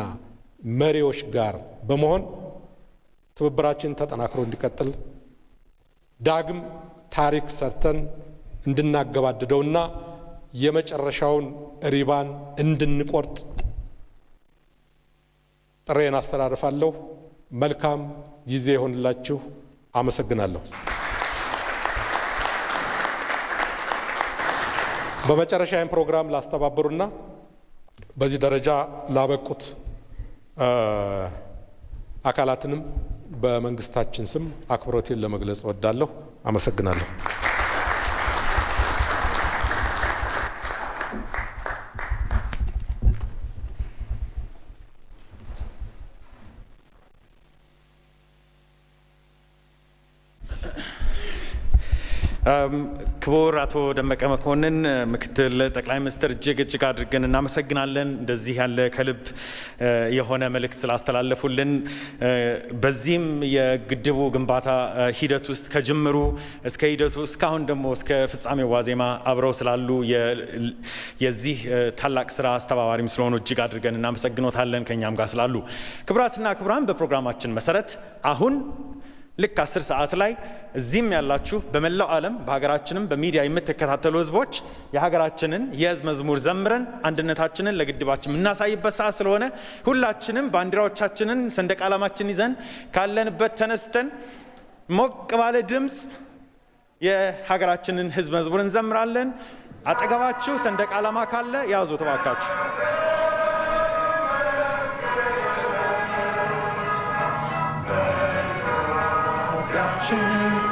መሪዎች ጋር በመሆን ትብብራችን ተጠናክሮ እንዲቀጥል ዳግም ታሪክ ሰርተን እንድናገባድደውና የመጨረሻውን ሪባን እንድንቆርጥ ጥሬን አስተላልፋለሁ። መልካም ጊዜ ይሆንላችሁ። አመሰግናለሁ። በመጨረሻ ይህን ፕሮግራም ላስተባበሩና በዚህ ደረጃ ላበቁት አካላትንም በመንግስታችን ስም አክብሮቴን ለመግለጽ እወዳለሁ። አመሰግናለሁ። ክቡር አቶ ደመቀ መኮንን ምክትል ጠቅላይ ሚኒስትር እጅግ አድርገን እናመሰግናለን። እንደዚህ ያለ ከልብ የሆነ መልእክት ስላስተላለፉልን በዚህም የግድቡ ግንባታ ሂደት ውስጥ ከጅምሩ እስከ ሂደቱ እስካሁን ደግሞ እስከ ፍጻሜው ዋዜማ አብረው ስላሉ የዚህ ታላቅ ስራ አስተባባሪም ስለሆኑ እጅግ አድርገን እናመሰግኖታለን ከኛም ጋር ስላሉ። ክቡራትና ክቡራን በፕሮግራማችን መሰረት አሁን ልክ 10 ሰዓት ላይ እዚህም ያላችሁ በመላው ዓለም በሀገራችንም በሚዲያ የምትከታተሉ ህዝቦች የሀገራችንን የህዝብ መዝሙር ዘምረን አንድነታችንን ለግድባችን የምናሳይበት ሰዓት ስለሆነ ሁላችንም ባንዲራዎቻችንን ሰንደቅ ዓላማችን ይዘን ካለንበት ተነስተን ሞቅ ባለ ድምፅ የሀገራችንን ህዝብ መዝሙር እንዘምራለን። አጠገባችሁ ሰንደቅ ዓላማ ካለ ያዙ ተባካችሁ።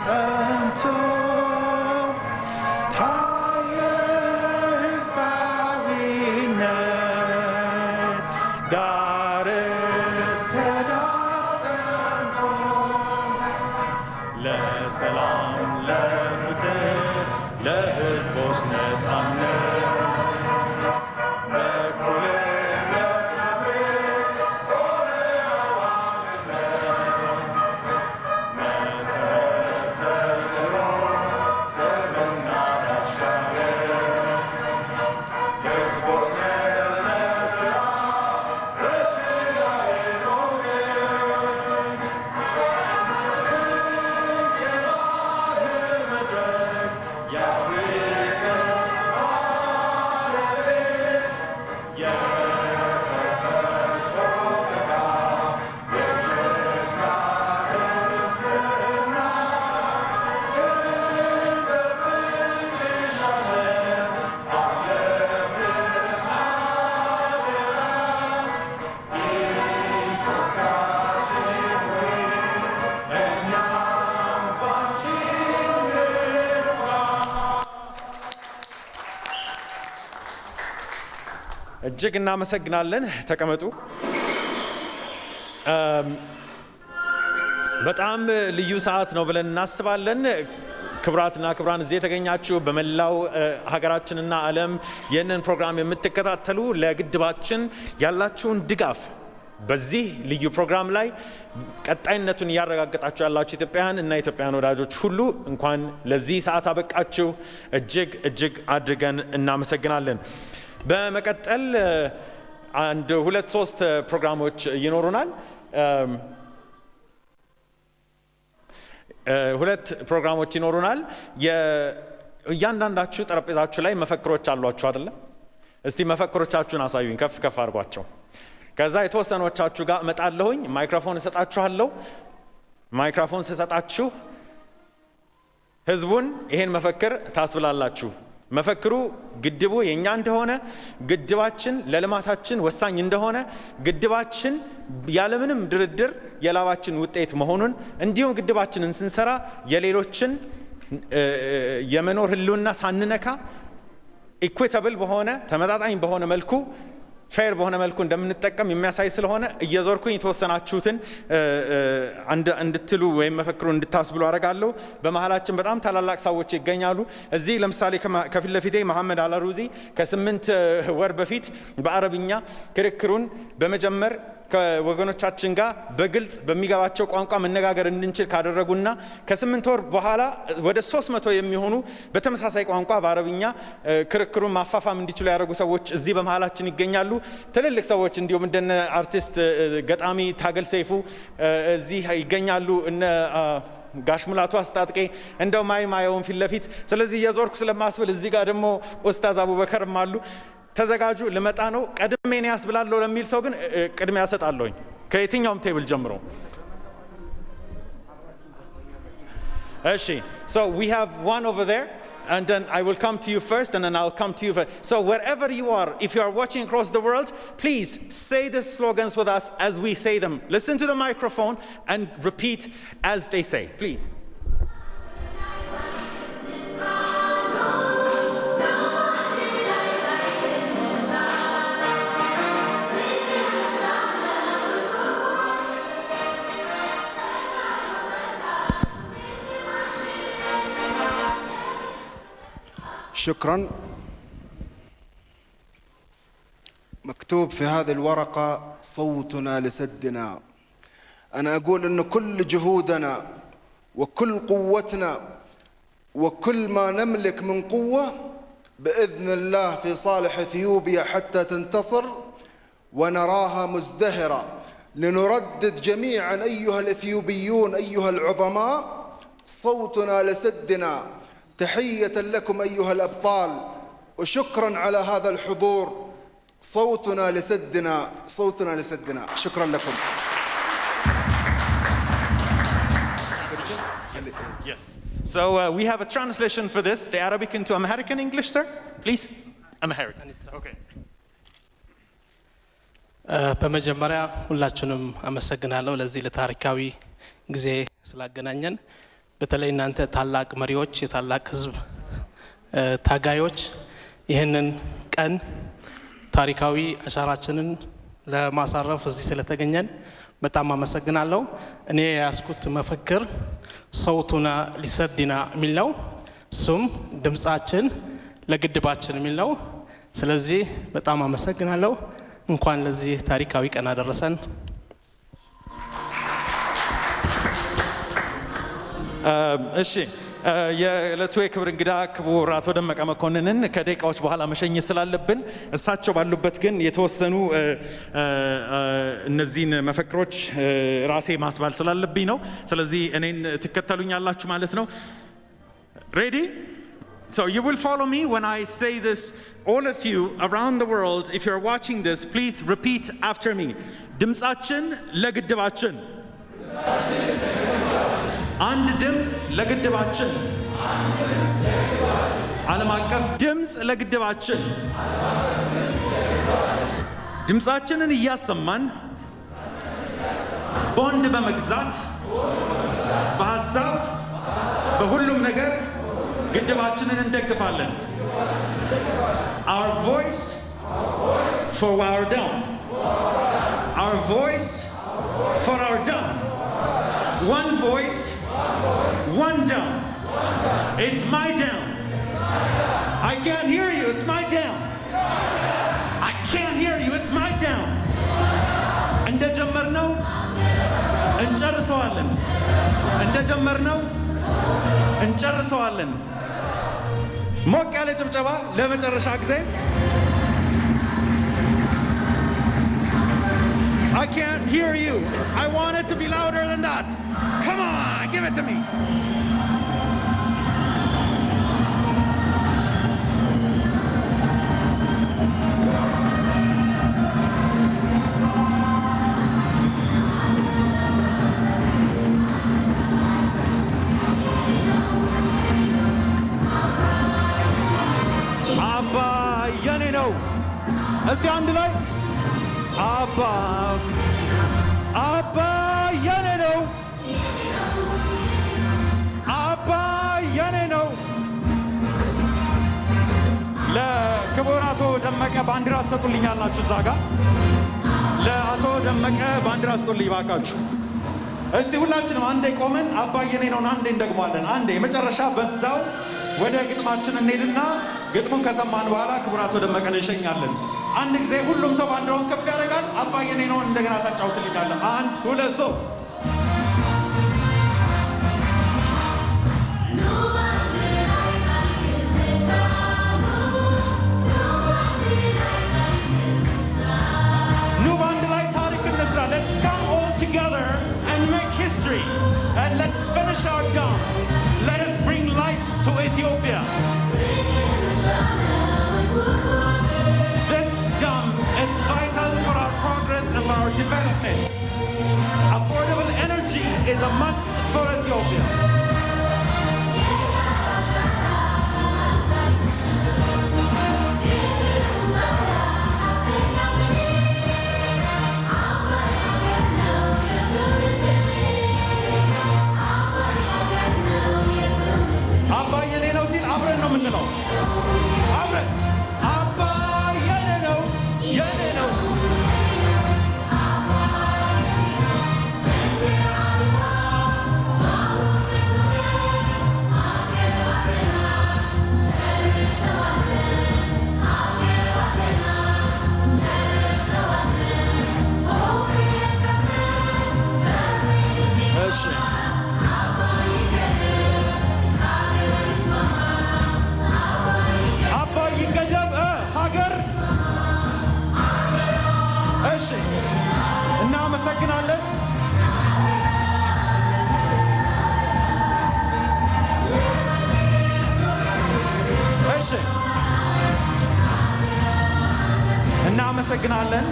ጸንቶ ታየ ህዝባዊነት ዳር እስከ ዳር ጸንቶ ለሰላም ለፍትህ ለህዝቦች ነጻነት እጅግ እናመሰግናለን። ተቀመጡ። በጣም ልዩ ሰዓት ነው ብለን እናስባለን። ክቡራትና ክቡራን እዚህ የተገኛችሁ በመላው ሀገራችንና ዓለም ይህንን ፕሮግራም የምትከታተሉ ለግድባችን ያላችሁን ድጋፍ በዚህ ልዩ ፕሮግራም ላይ ቀጣይነቱን እያረጋገጣችሁ ያላችሁ ኢትዮጵያውያን እና ኢትዮጵያውያን ወዳጆች ሁሉ እንኳን ለዚህ ሰዓት አበቃችሁ። እጅግ አድርገን እናመሰግናለን። በመቀጠል 2-3 ፕሮግራሞች ይኖሩናል። 2 ፕሮግራሞች ይኖሩናል። እያንዳንዳችሁ ጠረጴዛችሁ ላይ መፈክሮች አሏችሁ አይደለ? እስቲ መፈክሮቻችሁን አሳዩኝ፣ ከፍ ከፍ አድርጓቸው። ከዛ የተወሰኖቻችሁ ጋር እመጣለሁኝ፣ ማይክሮፎን እሰጣችኋለሁ። ማይክሮፎን ስሰጣችሁ ህዝቡን ይሄን መፈክር ታስብላላችሁ። መፈክሩ ግድቡ የኛ እንደሆነ፣ ግድባችን ለልማታችን ወሳኝ እንደሆነ፣ ግድባችን ያለምንም ድርድር የላባችን ውጤት መሆኑን፣ እንዲሁም ግድባችንን ስንሰራ የሌሎችን የመኖር ህልውና ሳንነካ ኢኩዊታብል በሆነ ተመጣጣኝ በሆነ መልኩ ፌር በሆነ መልኩ እንደምንጠቀም የሚያሳይ ስለሆነ እየዞርኩኝ የተወሰናችሁትን እንድትሉ ወይም መፈክሩ እንድታስብሉ አረጋለሁ። በመሃላችን በጣም ታላላቅ ሰዎች ይገኛሉ። እዚህ ለምሳሌ ከፊት ለፊቴ መሐመድ አላሩዚ ከ8 ወር በፊት በአረብኛ ክርክሩን በመጀመር ከወገኖቻችን ጋር በግልጽ በሚገባቸው ቋንቋ መነጋገር እንድንችል ካደረጉና ከ8 ወር በኋላ ወደ 300 የሚሆኑ በተመሳሳይ ቋንቋ በአረብኛ ክርክሩን ማፋፋም እንዲችሉ ያደረጉ ሰዎች እዚህ በመሃላችን ይገኛሉ። ትልልቅ ሰዎች እንዲሁም እንደነ አርቲስት ገጣሚ ታገል ሰይፉ እዚህ ይገኛሉ። እነ ጋሽ ሙላቱ አስታጥቄ እንደው ማየውን ፊት ለፊት። ስለዚህ የዞርኩ ስለማስብል እዚህ ጋር ደግሞ ኡስታዝ አቡበከርም አሉ። ተዘጋጁ፣ ልመጣ ነው። ቀድሜን ያስብላለሁ ለሚል ሰው ግን ቅድሚያ ሰጣለሁኝ ከየትኛውም ቴብል ጀምሮ። እሺ so we have one over there and then I will come to you first and then I'll come to you first. So wherever you are, if you are watching across the world, please say the slogans with us as we say them. Listen to the microphone and repeat as they say, please. شكرا. مكتوب في هذه الورقة صوتنا لسدنا. أنا أقول أن كل جهودنا وكل قوتنا وكل ما نملك من قوة بإذن الله في صالح إثيوبيا حتى تنتصر ونراها مزدهرة، لنردد جميعا أيها الإثيوبيون أيها العظماء صوتنا لسدنا. تحية لكم أيها الأبطال وشكرا على هذا الحضور. صوتنا لسدنا، صوتنا لسدنا. شكرا لكم. Yes. So we have a translation for this, the Arabic into Amharic and English, sir. Please. Amharic. Okay. በመጀመሪያ ሁላችሁንም አመሰግናለሁ ለዚህ ለታሪካዊ ጊዜ ስላገናኘን። በተለይ እናንተ ታላቅ መሪዎች፣ የታላቅ ህዝብ ታጋዮች ይህንን ቀን ታሪካዊ አሻራችንን ለማሳረፍ እዚህ ስለተገኘን በጣም አመሰግናለሁ። እኔ ያስኩት መፈክር ሰውቱና ሊሰድና የሚል ነው። እሱም ድምጻችን ለግድባችን የሚል ነው። ስለዚህ በጣም አመሰግናለሁ። እንኳን ለዚህ ታሪካዊ ቀን አደረሰን። እሺ የዕለቱ የክብር እንግዳ ክቡር አቶ ደመቀ መኮንንን ከደቂቃዎች በኋላ መሸኘት ስላለብን እሳቸው ባሉበት ግን የተወሰኑ እነዚህን መፈክሮች ራሴ ማስባል ስላለብኝ ነው። ስለዚህ እኔን ትከተሉኛላችሁ ማለት ነው። Ready? So you will follow me when I say this. All of you around the world, if you're watching this, please repeat after me. ድምጻችን ለግድባችን። አንድ ድምጽ ለግድባችን። ዓለም አቀፍ ድምጽ ለግድባችን። ድምጻችንን እያሰማን ቦንድ በመግዛት በሐሳብ በሁሉም ነገር ግድባችንን እንደግፋለን። Our voice for our dam. Our voice for our dam. One voice, one dam. It's my dam. I can't hear you, it's my dam. I can't hear you, it's my dam. እንደጀመርነው እንጨርሰዋለን። እንደጀመርነው እንጨርሰዋለን። ሞቅ ያለ ጭብጨባ ለመጨረሻ ጊዜ። I can't hear you. I want it to be louder than that. Come on, give it to me. Abba yane no. እስቲ አንድ ላይ Abba yane no. Abba yane no. ክቡር አቶ ደመቀ ባንዲራ ትሰጡልኛላችሁ? እዛ ጋር ለአቶ ደመቀ ባንዲራ ስጡልኝ ባካችሁ። እስቲ ሁላችንም አንዴ ቆመን አባዬ እኔ ነውን አንዴ እንደግሟለን። አንዴ መጨረሻ በዛው ወደ ግጥማችን እንሄድና ግጥሙን ከሰማን በኋላ ክቡር አቶ ደመቀን እንሸኛለን። አንድ ጊዜ ሁሉም ሰው ባንዲራውን ከፍ ያደርጋል። አባዬ እኔ ነውን እንደገና ታጫውትልኛለን። 1 2 3 Let's come all together and make history, and let's finish our dam. Let us bring light to Ethiopia. This dam is vital for our progress and for our development. Affordable energy is a must for Ethiopia. አብረን ነው የምንለው። አብረን አባይ የኔ ነው የኔ ነው። እሺ እናመሰግናለን። እሺ እናመሰግናለን።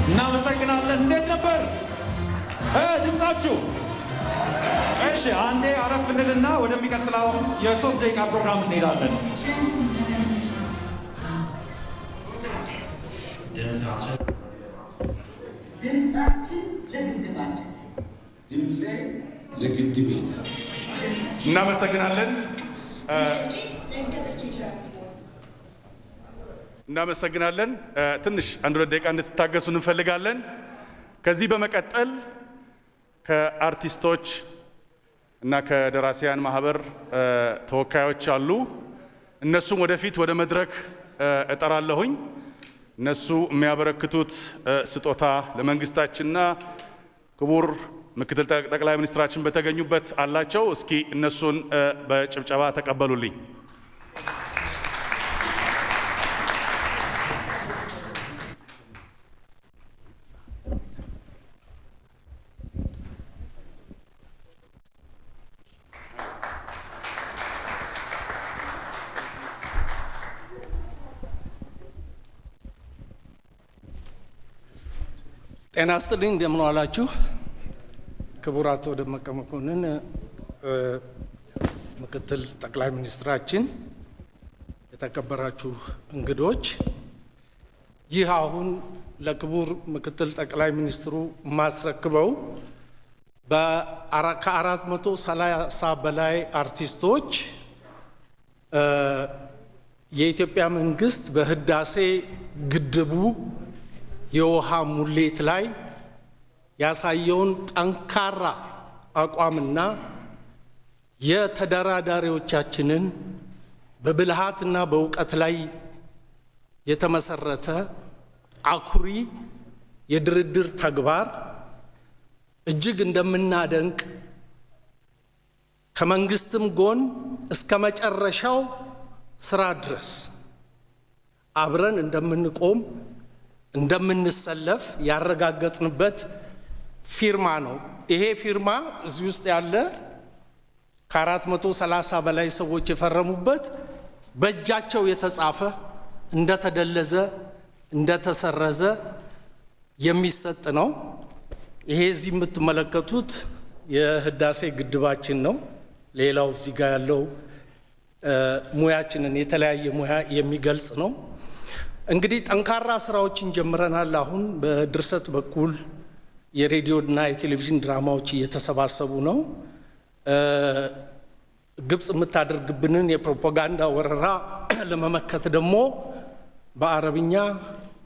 እናመሰግናለን። እንዴት ነበር ድምጻችሁ? እሺ አንዴ አረፍ እንልና ወደሚቀጥለው የ3 ደቂቃ ፕሮግራም እንሄዳለን። ድምጻችን ለግድባችን ድምጼ ለግድቤ። እናመሰግናለን። እናመሰግናለን። ትንሽ 1 2 ደቂቃ እንድትታገሱ እንፈልጋለን። ከዚህ በመቀጠል ከአርቲስቶች እና ከደራሲያን ማህበር ተወካዮች አሉ። እነሱም ወደፊት ወደ መድረክ እጠራለሁኝ። እነሱ የሚያበረክቱት ስጦታ ለመንግስታችንና ክቡር ምክትል ጠቅላይ ሚኒስትራችን በተገኙበት አላቸው። እስኪ እነሱን በጭብጨባ ተቀበሉልኝ። ጤና ይስጥልኝ። እንደምን ዋላችሁ? ክቡር አቶ ደመቀ መኮንን ምክትል ጠቅላይ ሚኒስትራችን፣ የተከበራችሁ እንግዶች፣ ይህ አሁን ለክቡር ምክትል ጠቅላይ ሚኒስትሩ ማስረክበው ከ430 በላይ አርቲስቶች የኢትዮጵያ መንግስት በህዳሴ ግድቡ የውሃ ሙሌት ላይ ያሳየውን ጠንካራ አቋምና የተደራዳሪዎቻችንን በብልሃትና በእውቀት ላይ የተመሰረተ አኩሪ የድርድር ተግባር እጅግ እንደምናደንቅ ከመንግስትም ጎን እስከ መጨረሻው ስራ ድረስ አብረን እንደምንቆም እንደምንሰለፍ ያረጋገጥንበት ፊርማ ነው። ይሄ ፊርማ እዚህ ውስጥ ያለ ከ430 በላይ ሰዎች የፈረሙበት በእጃቸው የተጻፈ እንደተደለዘ እንደተሰረዘ የሚሰጥ ነው። ይሄ እዚህ የምትመለከቱት የህዳሴ ግድባችን ነው። ሌላው እዚህ ጋር ያለው ሙያችንን የተለያየ ሙያ የሚገልጽ ነው። እንግዲህ ጠንካራ ስራዎችን ጀምረናል። አሁን በድርሰት በኩል የሬዲዮና የቴሌቪዥን ድራማዎች እየተሰባሰቡ ነው። ግብጽ የምታደርግብንን የፕሮፓጋንዳ ወረራ ለመመከት ደግሞ በአረብኛ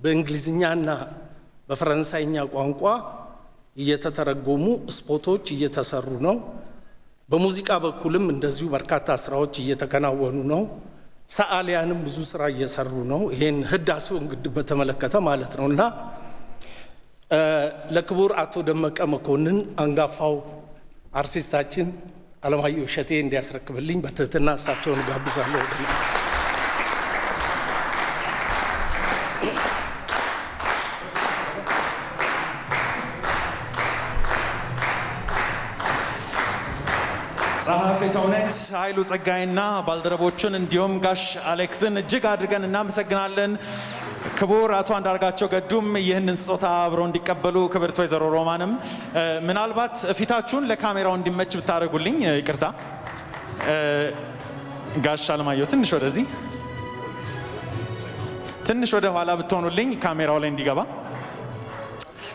በእንግሊዝኛና በፈረንሳይኛ ቋንቋ እየተተረጎሙ ስፖቶች እየተሰሩ ነው። በሙዚቃ በኩልም እንደዚሁ በርካታ ስራዎች እየተከናወኑ ነው። ሰዓሊያንም ብዙ ስራ እየሰሩ ነው። ይሄን ህዳሴውን ግድብ በተመለከተ ማለት ነው እና ለክቡር አቶ ደመቀ መኮንን አንጋፋው አርቲስታችን አለማየሁ እሸቴ እንዲያስረክብልኝ በትህትና እሳቸውን ጋብዛለሁ። ጸሐፌ ተውኔት ኃይሉ ጸጋይና ባልደረቦቹን እንዲሁም ጋሽ አሌክስን እጅግ አድርገን እናመሰግናለን። ክቡር አቶ አንዳርጋቸው ገዱም ይህንን ስጦታ አብረው እንዲቀበሉ፣ ክብርት ወይዘሮ ሮማንም ምናልባት ፊታችሁን ለካሜራው እንዲመች ብታደርጉልኝ ይቅርታ። ጋሽ አለማየሁ ትንሽ ወደዚህ፣ ትንሽ ወደ ኋላ ብትሆኑልኝ ካሜራው ላይ እንዲገባ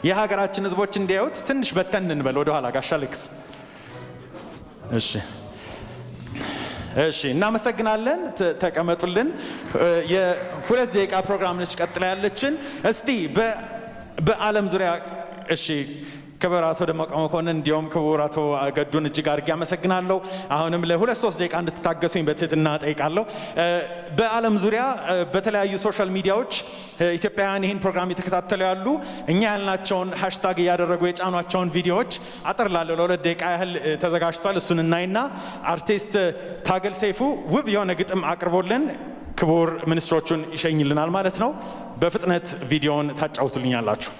የሀገራችን ሕዝቦች እንዲያዩት ትንሽ በተን እንበል ወደ ኋላ። ጋሽ አሌክስ እሺ፣ እሺ፣ እናመሰግናለን። ተቀመጡልን። የሁለት ደቂቃ ፕሮግራም ነች ቀጥላ ያለችን። እስቲ በዓለም ዙሪያ እሺ፣ ክቡር አቶ ደመቀ መኮንን እንዲሁም ክቡር አቶ ገዱን እጅግ አድርጌ አመሰግናለሁ። አሁንም ለ2-3 ደቂቃ እንድትታገሱኝ በትህትና ጠይቃለሁ። በዓለም ዙሪያ በተለያዩ ሶሻል ሚዲያዎች ኢትዮጵያውያን ይህን ፕሮግራም የተከታተሉ ያሉ እኛ ያልናቸውን ሃሽታግ እያደረጉ የጫኗቸውን ቪዲዮዎች አጠር ላለው ለ2 ደቂቃ ያህል ተዘጋጅቷል። እሱን እናይና አርቲስት ታገል ሰይፉ ውብ የሆነ ግጥም አቅርቦልን ክቡር ሚኒስትሮቹን ይሸኝልናል ማለት ነው። በፍጥነት ቪዲዮውን ታጫውቱልኛላችሁ።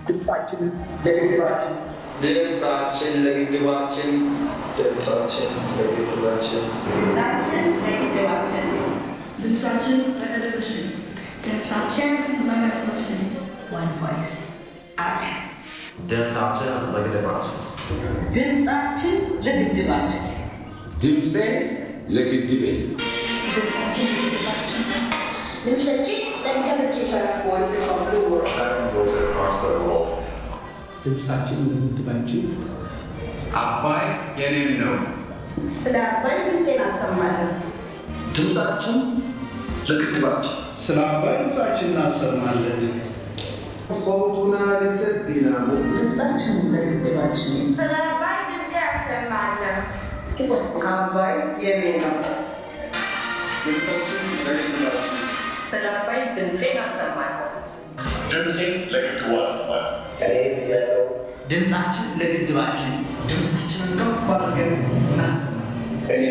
ድምፃችን ለግድባችን ድምፃችን ለግድባችን ድምፃችን ለግድባችን ድምፃችን ለቴሌቪዥን ድምፃችን ለቴሌቪዥን One voice. Amen. ድምፃችን ለግድባችን ድምፃችን ለግድባችን ድምፄ ለግድቤ ድምፃችን ለግድባችን ድምፃችን ለግድባችን ድምፃችን ለግድባችን አባይ የኔም ነው። ስለ አባይ ድምፄን አሰማለሁ። ድምፃችን ለግድባችን ስለ አባይ ድምፃችን እናሰማለን። صوتنا لسدنا ድምፃችን ለግድባችን ስለ አባይ ድምፄ አሰማለሁ። አባይ የኔ ነው። ድምፃችን ለግድባችን ስለ አባይ ድምፄን አሰማለሁ። ድምፄን ለግድቡ አሰማለሁ። ድምፃችን ለግድባችን ድምፃችንን ከፍ አድርገን እናሰማለን። እኔ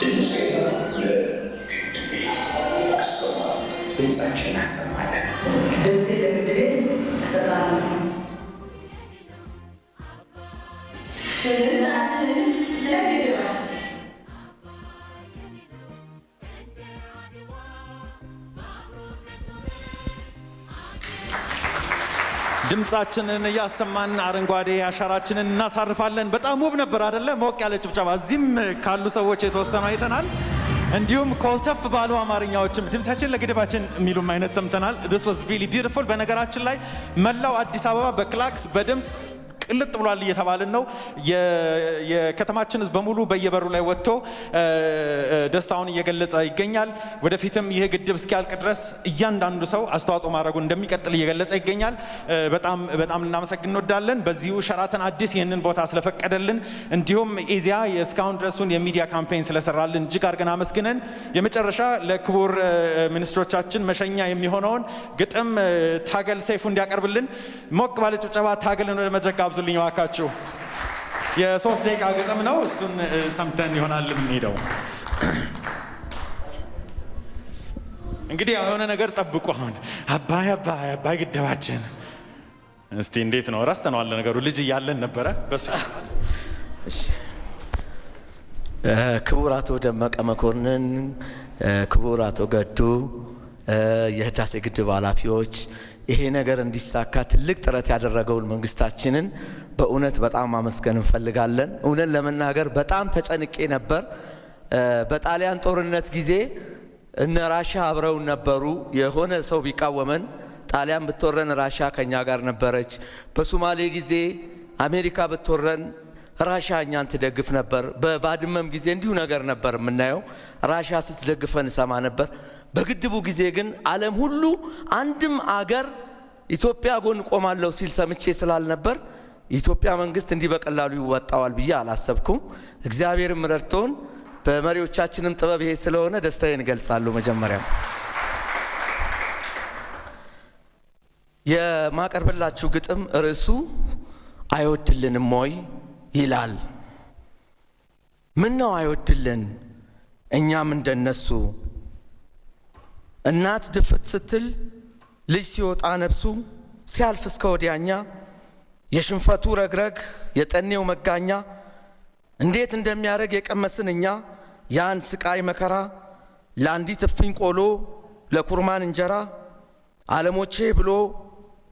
ድምፄን ለግድቤ አሰማለሁ። ድምፃችን እናሰማለን። ድምፄ ለግድቤ እሰጣለሁ። ድምፃችን ለግድባችን ድምፃችንን እያሰማን አረንጓዴ አሻራችንን እናሳርፋለን። በጣም ውብ ነበር አይደለ? ሞቅ ያለ ጭብጨባ እዚህም ካሉ ሰዎች የተወሰኑ አይተናል። እንዲሁም ኮልተፍ ባሉ አማርኛዎችም ድምፃችን ለግድባችን የሚሉም አይነት ሰምተናል። this was really beautiful። በነገራችን ላይ መላው አዲስ አበባ በክላክስ በድምፅ ቅልጥ ብሏል እየተባልን ነው። የከተማችን ህዝብ በሙሉ በየበሩ ላይ ወጥቶ ደስታውን እየገለጸ ይገኛል። ወደፊትም ይህ ግድብ እስኪያልቅ ድረስ እያንዳንዱ ሰው አስተዋጽኦ ማድረጉን እንደሚቀጥል እየገለጸ ይገኛል። በጣም ልናመሰግን እንወዳለን። በዚሁ ሸራተን አዲስ ይህንን ቦታ ስለፈቀደልን፣ እንዲሁም ኢዜአ የእስካሁን ድረሱን የሚዲያ ካምፔን ስለሰራልን እጅግ አድርገን አመስግነን የመጨረሻ ለክቡር ሚኒስትሮቻችን መሸኛ የሚሆነውን ግጥም ታገል ሰይፉ እንዲያቀርብልን ሞቅ ባለ ጭብጨባ ታገልን ወደ መድረክ ጋብዙልኝ እባካችሁ። የ3 ደቂቃ ግጥም ነው። እሱን ሰምተን ይሆናል የምንሄደው። እንግዲህ የሆነ ነገር ጠብቁ። አሁን አባይ ግድባችን እስቲ እንዴት ነው? ረስተነዋል ነገሩ። ልጅ እያለን ነበረ በሱ ክቡር አቶ ደመቀ መኮንን፣ ክቡር አቶ ገዱ፣ የህዳሴ ግድብ ኃላፊዎች፣ ይሄ ነገር እንዲሳካ ትልቅ ጥረት ያደረገውን መንግስታችንን በእውነት በጣም ማመስገን እንፈልጋለን። እውነት ለመናገር በጣም ተጨንቄ ነበር። በጣሊያን ጦርነት ጊዜ እነ ራሻ አብረውን ነበሩ። የሆነ ሰው ቢቃወመን ጣሊያን ብትወረን ራሻ ከኛ ጋር ነበረች። በሶማሌ ጊዜ አሜሪካ ብትወረን ራሻ እኛን ትደግፍ ነበር። በባድመም ጊዜ እንዲሁ ነገር ነበር የምናየው። ራሻ ስትደግፈን ሰማ ነበር። በግድቡ ጊዜ ግን ዓለም ሁሉ አንድም አገር ኢትዮጵያ ጎን ቆማለሁ ሲል ሰምቼ ስላልነበር የኢትዮጵያ መንግስት እንዲህ በቀላሉ ይወጣዋል ብዬ አላሰብኩም። እግዚአብሔርም ረድቶን በመሪዎቻችንም ጥበብ ይሄ ስለሆነ ደስታዬን እገልጻለሁ። መጀመሪያ የማቀርብላችሁ ግጥም ርዕሱ አይወድልንም ወይ ይላል። ምን ነው አይወድልን እኛም እንደነሱ እናት ድፍት ስትል ልጅ ሲወጣ ነፍሱ ሲያልፍ እስከ ወዲያኛ የሽንፈቱ ረግረግ የጠኔው መጋኛ እንዴት እንደሚያረግ የቀመስን እኛ ያን ስቃይ መከራ ለአንዲት እፍኝ ቆሎ ለኩርማን እንጀራ ዓለሞቼ ብሎ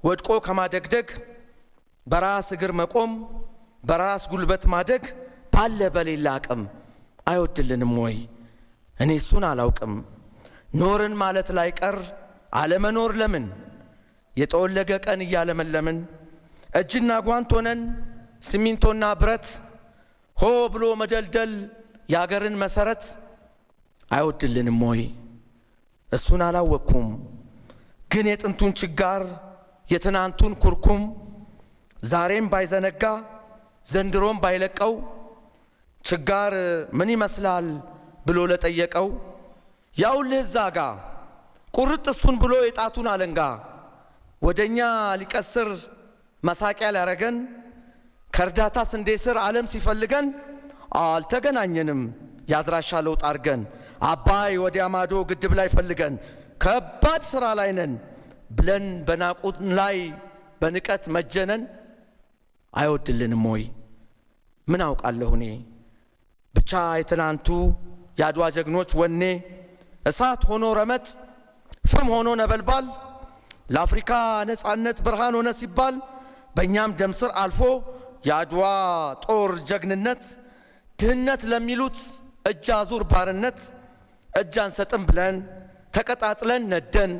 ወድቆ ከማደግደግ በራስ እግር መቆም በራስ ጉልበት ማደግ ባለ በሌላ አቅም አይወድልንም ወይ? እኔ እሱን አላውቅም። ኖርን ማለት ላይ ቀር አለመኖር ለምን? የጠወለገ ቀን እያለመለምን እጅና ጓንት ሆነን ሲሚንቶና ብረት ሆ ብሎ መደልደል የአገርን መሰረት አይወድልንም ወይ? እሱን አላወቅኩም። ግን የጥንቱን ችጋር የትናንቱን ኩርኩም ዛሬም ባይዘነጋ ዘንድሮም ባይለቀው ችጋር ምን ይመስላል ብሎ ለጠየቀው ያውልህ ዛጋ ቁርጥ እሱን ብሎ የጣቱን አለንጋ ወደኛ ሊቀስር መሳቂያ ሊያረገን ከእርዳታ ስንዴ ስር ዓለም ሲፈልገን አልተገናኘንም ያድራሻ ለውጥ አርገን አባይ ወዲያ ማዶ ግድብ ላይ ፈልገን ከባድ ስራ ላይ ነን ብለን በናቁት ላይ በንቀት መጀነን አይወድልንም ወይ? ምን አውቃለሁ እኔ ብቻ የትናንቱ የአድዋ ጀግኖች ወኔ እሳት ሆኖ ረመጥ ፍም ሆኖ ነበልባል ለአፍሪካ ነጻነት ብርሃን ሆነ ሲባል በእኛም ደም ስር አልፎ የአድዋ ጦር ጀግንነት ድህነት ለሚሉት እጅ አዙር ባርነት እጅ አንሰጥም ብለን ተቀጣጥለን ነደን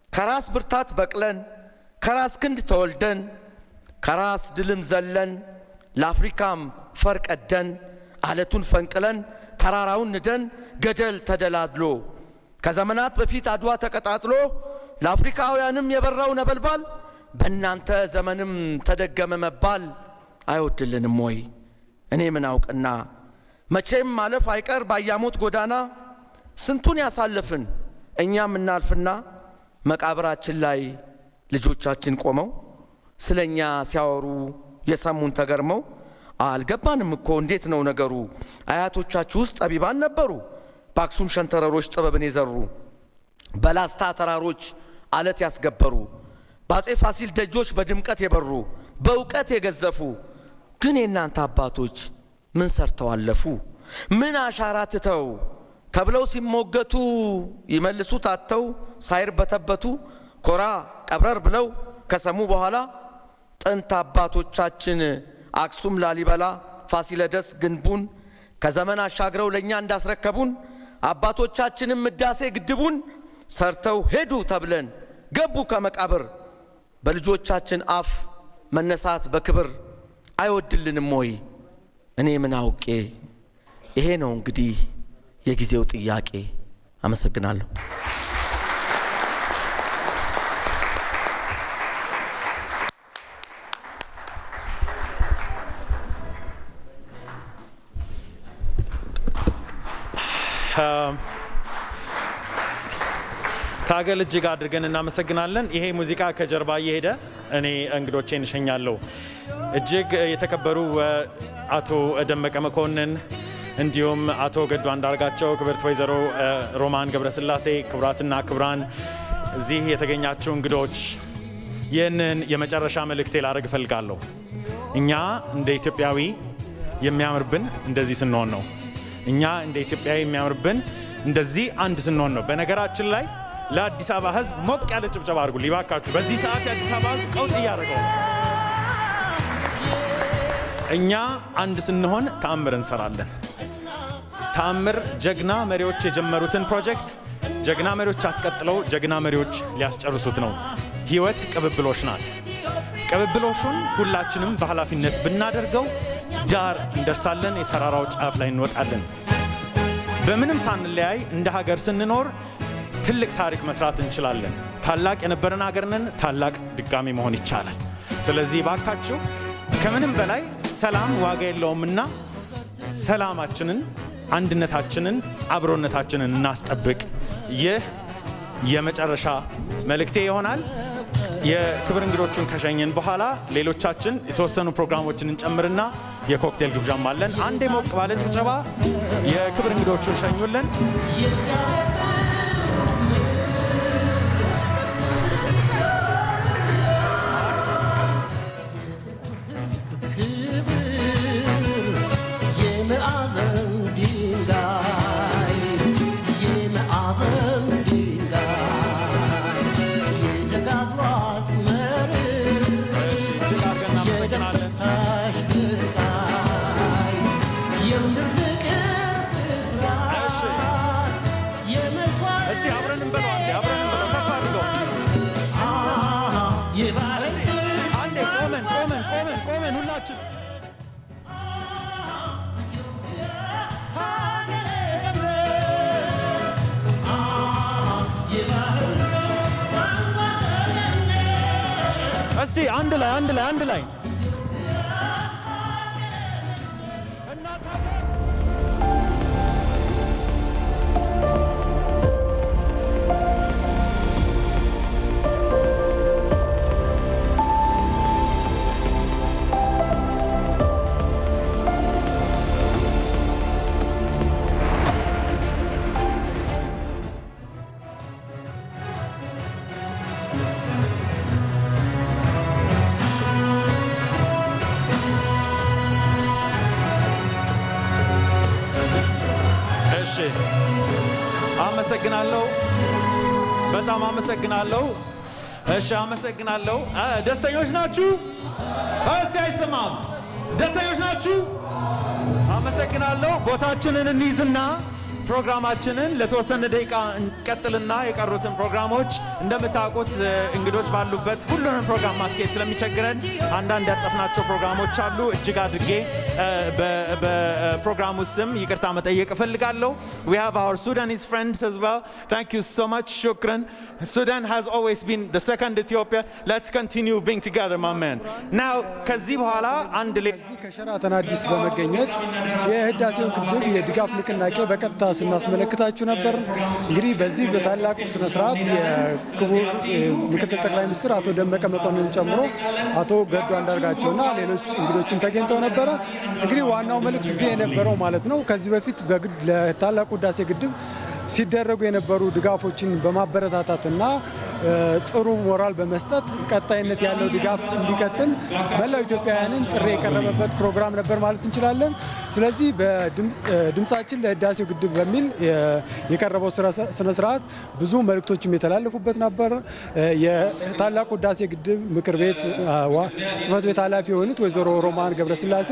ከራስ ብርታት በቅለን ከራስ ክንድ ተወልደን ከራስ ድልም ዘለን ለአፍሪካም ፈርቀደን አለቱን ፈንቅለን ተራራውን ንደን ገደል ተደላድሎ ከዘመናት በፊት አድዋ ተቀጣጥሎ ለአፍሪካውያንም የበራው ነበልባል በእናንተ ዘመንም ተደገመ መባል አይወድልንም ወይ? እኔ ምን አውቅና መቼም ማለፍ አይቀር ባያሞት ጎዳና ስንቱን ያሳለፍን እኛም እናልፍና መቃብራችን ላይ ልጆቻችን ቆመው ስለኛ ሲያወሩ የሰሙን ተገርመው አልገባንም እኮ እንዴት ነው ነገሩ? አያቶቻችሁ ውስጥ ጠቢባን ነበሩ በአክሱም ሸንተረሮች ጥበብን የዘሩ በላስታ ተራሮች አለት ያስገበሩ በአፄ ፋሲል ደጆች በድምቀት የበሩ በእውቀት የገዘፉ ግን የእናንተ አባቶች ምን ሰርተው አለፉ? ምን አሻራ ትተው ተብለው ሲሞገቱ ይመልሱት አጥተው ሳይርበተበቱ ኮራ ቀብረር ብለው ከሰሙ በኋላ ጥንት አባቶቻችን አክሱም ላሊበላ ፋሲለደስ ግንቡን ከዘመን አሻግረው ለኛ እንዳስረከቡን አባቶቻችንም ህዳሴ ግድቡን ሰርተው ሄዱ ተብለን ገቡ ከመቃብር በልጆቻችን አፍ መነሳት በክብር አይወድልንም ወይ? እኔ ምን አውቄ። ይሄ ነው እንግዲህ የጊዜው ጥያቄ። አመሰግናለሁ። ታገል እጅግ አድርገን እናመሰግናለን። ይሄ ሙዚቃ ከጀርባ እየሄደ እኔ እንግዶቼን እሸኛለሁ። እጅግ የተከበሩ አቶ ደመቀ መኮንን እንዲሁም አቶ ገዱ አንዳርጋቸው፣ ክብርት ወይዘሮ ሮማን ገብረስላሴ፣ ክቡራትና ክቡራን እዚህ የተገኛችሁ እንግዶች ይህንን የመጨረሻ መልእክቴ ላደርግ እፈልጋለሁ። እኛ እንደ ኢትዮጵያዊ የሚያምርብን እንደዚህ ስንሆን ነው። እኛ እንደ ኢትዮጵያዊ የሚያምርብን እንደዚህ አንድ ስንሆን ነው። በነገራችን ላይ ለአዲስ አበባ ሕዝብ ሞቅ ያለ ጭብጨባ አድርጉ ሊባካችሁ። በዚህ ሰዓት የአዲስ አበባ ሕዝብ ቀውጥ እያደረገው ነው። እኛ አንድ ስንሆን ተአምር እንሰራለን። ተአምር ጀግና መሪዎች የጀመሩትን ፕሮጀክት ጀግና መሪዎች አስቀጥለው ጀግና መሪዎች ሊያስጨርሱት ነው። ህይወት ቅብብሎሽ ናት። ቅብብሎሹን ሁላችንም በኃላፊነት ብናደርገው ዳር እንደርሳለን፣ የተራራው ጫፍ ላይ እንወጣለን። በምንም ሳንለያይ እንደ ሀገር ስንኖር ትልቅ ታሪክ መስራት እንችላለን። ታላቅ የነበረን ሀገር ነን። ታላቅ ድጋሚ መሆን ይቻላል። ስለዚህ ባካችሁ ከምንም በላይ ሰላም ዋጋ የለውምና ሰላማችንን፣ አንድነታችንን፣ አብሮነታችንን እናስጠብቅ። ይህ የመጨረሻ መልእክቴ ይሆናል። የክብር እንግዶቹን ከሸኘን በኋላ ሌሎቻችን የተወሰኑ ፕሮግራሞችን እንጨምርና የኮክቴል ግብዣም አለን። አንዴ ሞቅ ባለ ጭብጨባ የክብር እንግዶቹን ሸኙልን። እስቲ አንድ ላይ አመሰግናለሁ። በጣም አመሰግናለሁ። እሺ አመሰግናለሁ። ደስተኞች ናችሁ? እስቲ አይሰማም። ደስተኞች ናችሁ? አመሰግናለሁ። ቦታችንን እንይዝና ፕሮግራማችንን ለተወሰነ ደቂቃ እንቀጥልና የቀሩትን ፕሮግራሞች እንደምታውቁት እንግዶች ባሉበት ሁሉንም ፕሮግራም ማስኬድ ስለሚቸግረን አንዳንድ ያጠፍናቸው ፕሮግራሞች አሉ። እጅግ አድርጌ በፕሮግራሙ ስም ይቅርታ መጠየቅ እፈልጋለሁ። We have our Sudanese friends as well. Thank you so much. Shukran. Sudan has always been the second Ethiopia. Let's continue being together, my man. Now ከዚህ በኋላ አንድ ከሸራተን አዲስ በመገኘት የህዳሴውን ግድብ የድጋፍ ንቅናቄ በቀጥታ ስናስመለክታችሁ ነበር። እንግዲህ በዚህ በታላቁ ስነ ስርዓት የክቡር ምክትል ጠቅላይ ሚኒስትር አቶ ደመቀ መኮንን ጨምሮ አቶ ገዱ አንዳርጋቸውና ሌሎች እንግዶችም ተገኝተው ነበረ። እንግዲህ ዋናው መልእክት ጊዜ የነበረው ማለት ነው ከዚህ በፊት ለታላቁ ህዳሴ ግድብ ሲደረጉ የነበሩ ድጋፎችን በማበረታታትና ጥሩ ሞራል በመስጠት ቀጣይነት ያለው ድጋፍ እንዲቀጥል መላው ኢትዮጵያውያንን ጥሪ የቀረበበት ፕሮግራም ነበር ማለት እንችላለን። ስለዚህ በድምጻችን ለህዳሴው ግድብ በሚል የቀረበው ስነ ስርዓት ብዙ መልእክቶችም የተላለፉበት ነበር። የታላቁ ህዳሴ ግድብ ምክር ቤት ጽሕፈት ቤት ኃላፊ የሆኑት ወይዘሮ ሮማን ገብረስላሴ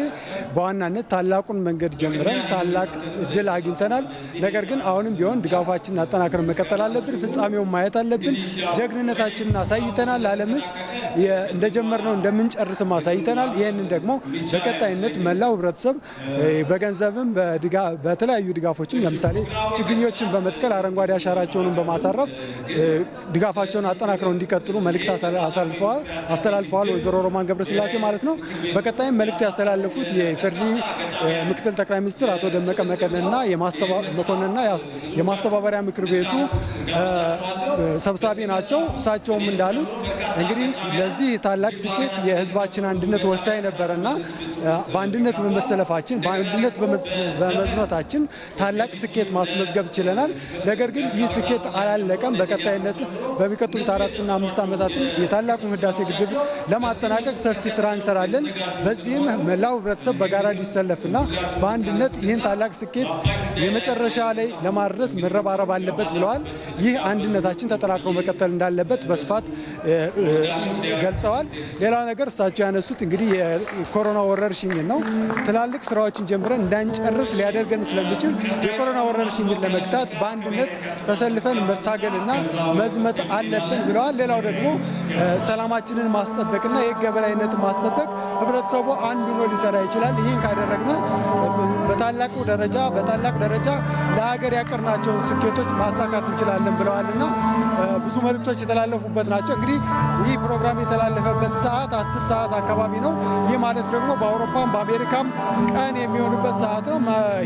በዋናነት ታላቁን መንገድ ጀምረን ታላቅ እድል አግኝተናል፣ ነገር ግን አሁንም ቢሆን ድጋፋችንን አጠናክረን መቀጠል አለብን፣ ፍጻሜውን ማየት አለብን፣ ጀግንነታችንን አሳይተናል፣ ለዓለም ህዝብ እንደጀመርነው እንደምንጨርስም አሳይተናል። ይህንን ደግሞ በቀጣይነት መላው ህብረተሰብ በገንዘብም በተለያዩ ድጋፎችም ለምሳሌ ችግኞችን በመትከል አረንጓዴ አሻራቸውንም በማሳረፍ ድጋፋቸውን አጠናክረው እንዲቀጥሉ መልእክት አስተላልፈዋል ወይዘሮ ሮማን ገብረስላሴ ማለት ነው። በቀጣይም መልእክት ያስተላለፉት የኢፌዴሪ ምክትል ጠቅላይ ሚኒስትር አቶ ደመቀ መኮንንና የማስተባበሪያ ምክር ቤቱ ሰብሳቢ ናቸው። ናቸው። እሳቸውም እንዳሉት እንግዲህ ለዚህ ታላቅ ስኬት የህዝባችን አንድነት ወሳኝ ነበረና በአንድነት በመሰለፋችን በአንድነት በመዝመታችን ታላቅ ስኬት ማስመዝገብ ችለናል። ነገር ግን ይህ ስኬት አላለቀም። በቀጣይነት በሚቀጥሉት 4 እና 5 ዓመታት የታላቁን ህዳሴ ግድብ ለማጠናቀቅ ሰፊ ስራ እንሰራለን። በዚህም መላው ህብረተሰብ በጋራ ሊሰለፍና በአንድነት ይህን ታላቅ ስኬት የመጨረሻ ላይ ለማድረስ መረባረብ አለበት ብለዋል። ይህ አንድነታችን ተጠናክሮ መቀጠል እንዳለበት በስፋት ገልጸዋል። ሌላው ነገር እሳቸው ያነሱት እንግዲህ የኮሮና ወረርሽኝ ነው። ትላልቅ ስራዎችን ጀምረን እንዳንጨርስ ሊያደርገን ስለሚችል የኮሮና ወረርሽኝን ለመግታት በአንድነት ተሰልፈን መታገልና መዝመት አለብን ብለዋል። ሌላው ደግሞ ሰላማችንን ማስጠበቅና የህግ የበላይነትን ማስጠበቅ ህብረተሰቡ አንድ ሆኖ ሊሰራ ይችላል። ይህን ካደረግነ በታላቅ ደረጃ ለሀገር ያቀርናቸውን ስኬቶች ማሳካት እንችላለን ብለዋልና ብዙ መልእክቶች የተላለፉበት ናቸው። እንግዲህ ይህ ፕሮግራም የተላለፈበት ሰዓት 10 ሰዓት አካባቢ ነው። ይህ ማለት ደግሞ በአውሮፓም በአሜሪካም ቀን የሚሆንበት ሰዓት ነው።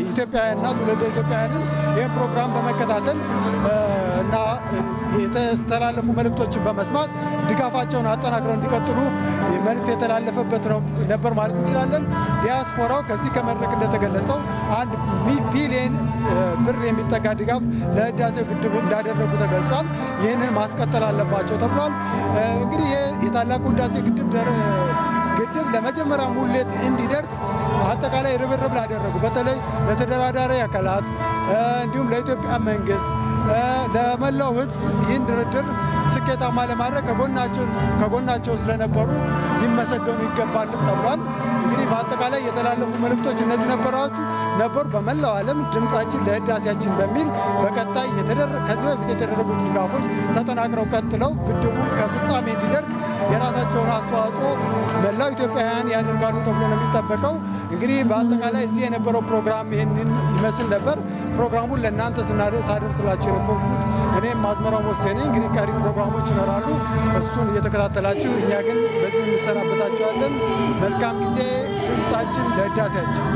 ኢትዮጵያውያንና ትውልደ ኢትዮጵያውያንን ይህን ፕሮግራም በመከታተል እና የተላለፉ መልእክቶችን በመስማት ድጋፋቸውን አጠናክረው እንዲቀጥሉ መልእክት የተላለፈበት ነበር ማለት እንችላለን። ዲያስፖራው ከዚህ ከመድረክ እንደተገለጠው 1 ቢሊዮን ብር የሚጠጋ ድጋፍ ለህዳሴው ግድብ እንዳደረጉ ተገልጿል። ይህንን ማስቀጠል አለባቸው ተብሏል። እንግዲህ የታላቁ ህዳሴ ግድብ ለመጀመሪያ ሙሌት እንዲደርስ አጠቃላይ ርብርብ ላደረጉ በተለይ ለተደራዳሪ አካላት እንዲሁም ለኢትዮጵያ መንግስት ለመላው ህዝብ ይህን ድርድር ስኬታማ ለማድረግ ከጎናቸው ስለነበሩ ሊመሰገኑ ይገባል ተብሏል። እንግዲህ በአጠቃላይ የተላለፉ መልእክቶች እነዚህ ነበሩ። በመላው ዓለም ድምጻችን ለህዳሴያችን በሚል በቀጣይ ከዚህ በፊት የተደረጉት ድጋፎች ተጠናክረው ቀጥለው ግድቡ ከፍጻሜ እንዲደርስ የራሳቸውን አስተዋጽኦ መላው ኢትዮጵያውያን ያደርጋሉ ተብሎ ነው የሚጠበቀው። እንግዲህ በአጠቃላይ እዚህ የነበረው ፕሮግራም ይህንን ይመስል ነበር። ፕሮግራሙን ለእናንተ ሳደርስላቸው የነበርኩት እኔም አዝመራው ሞሴ ነኝ። እንግዲህ ቀሪ ፕሮግራሞች ይኖራሉ፣ እሱን እየተከታተላችሁ እኛ ግን በዚሁ እንሰናበታችኋለን። መልካም ጊዜ። ድምጻችን ለህዳሴያችን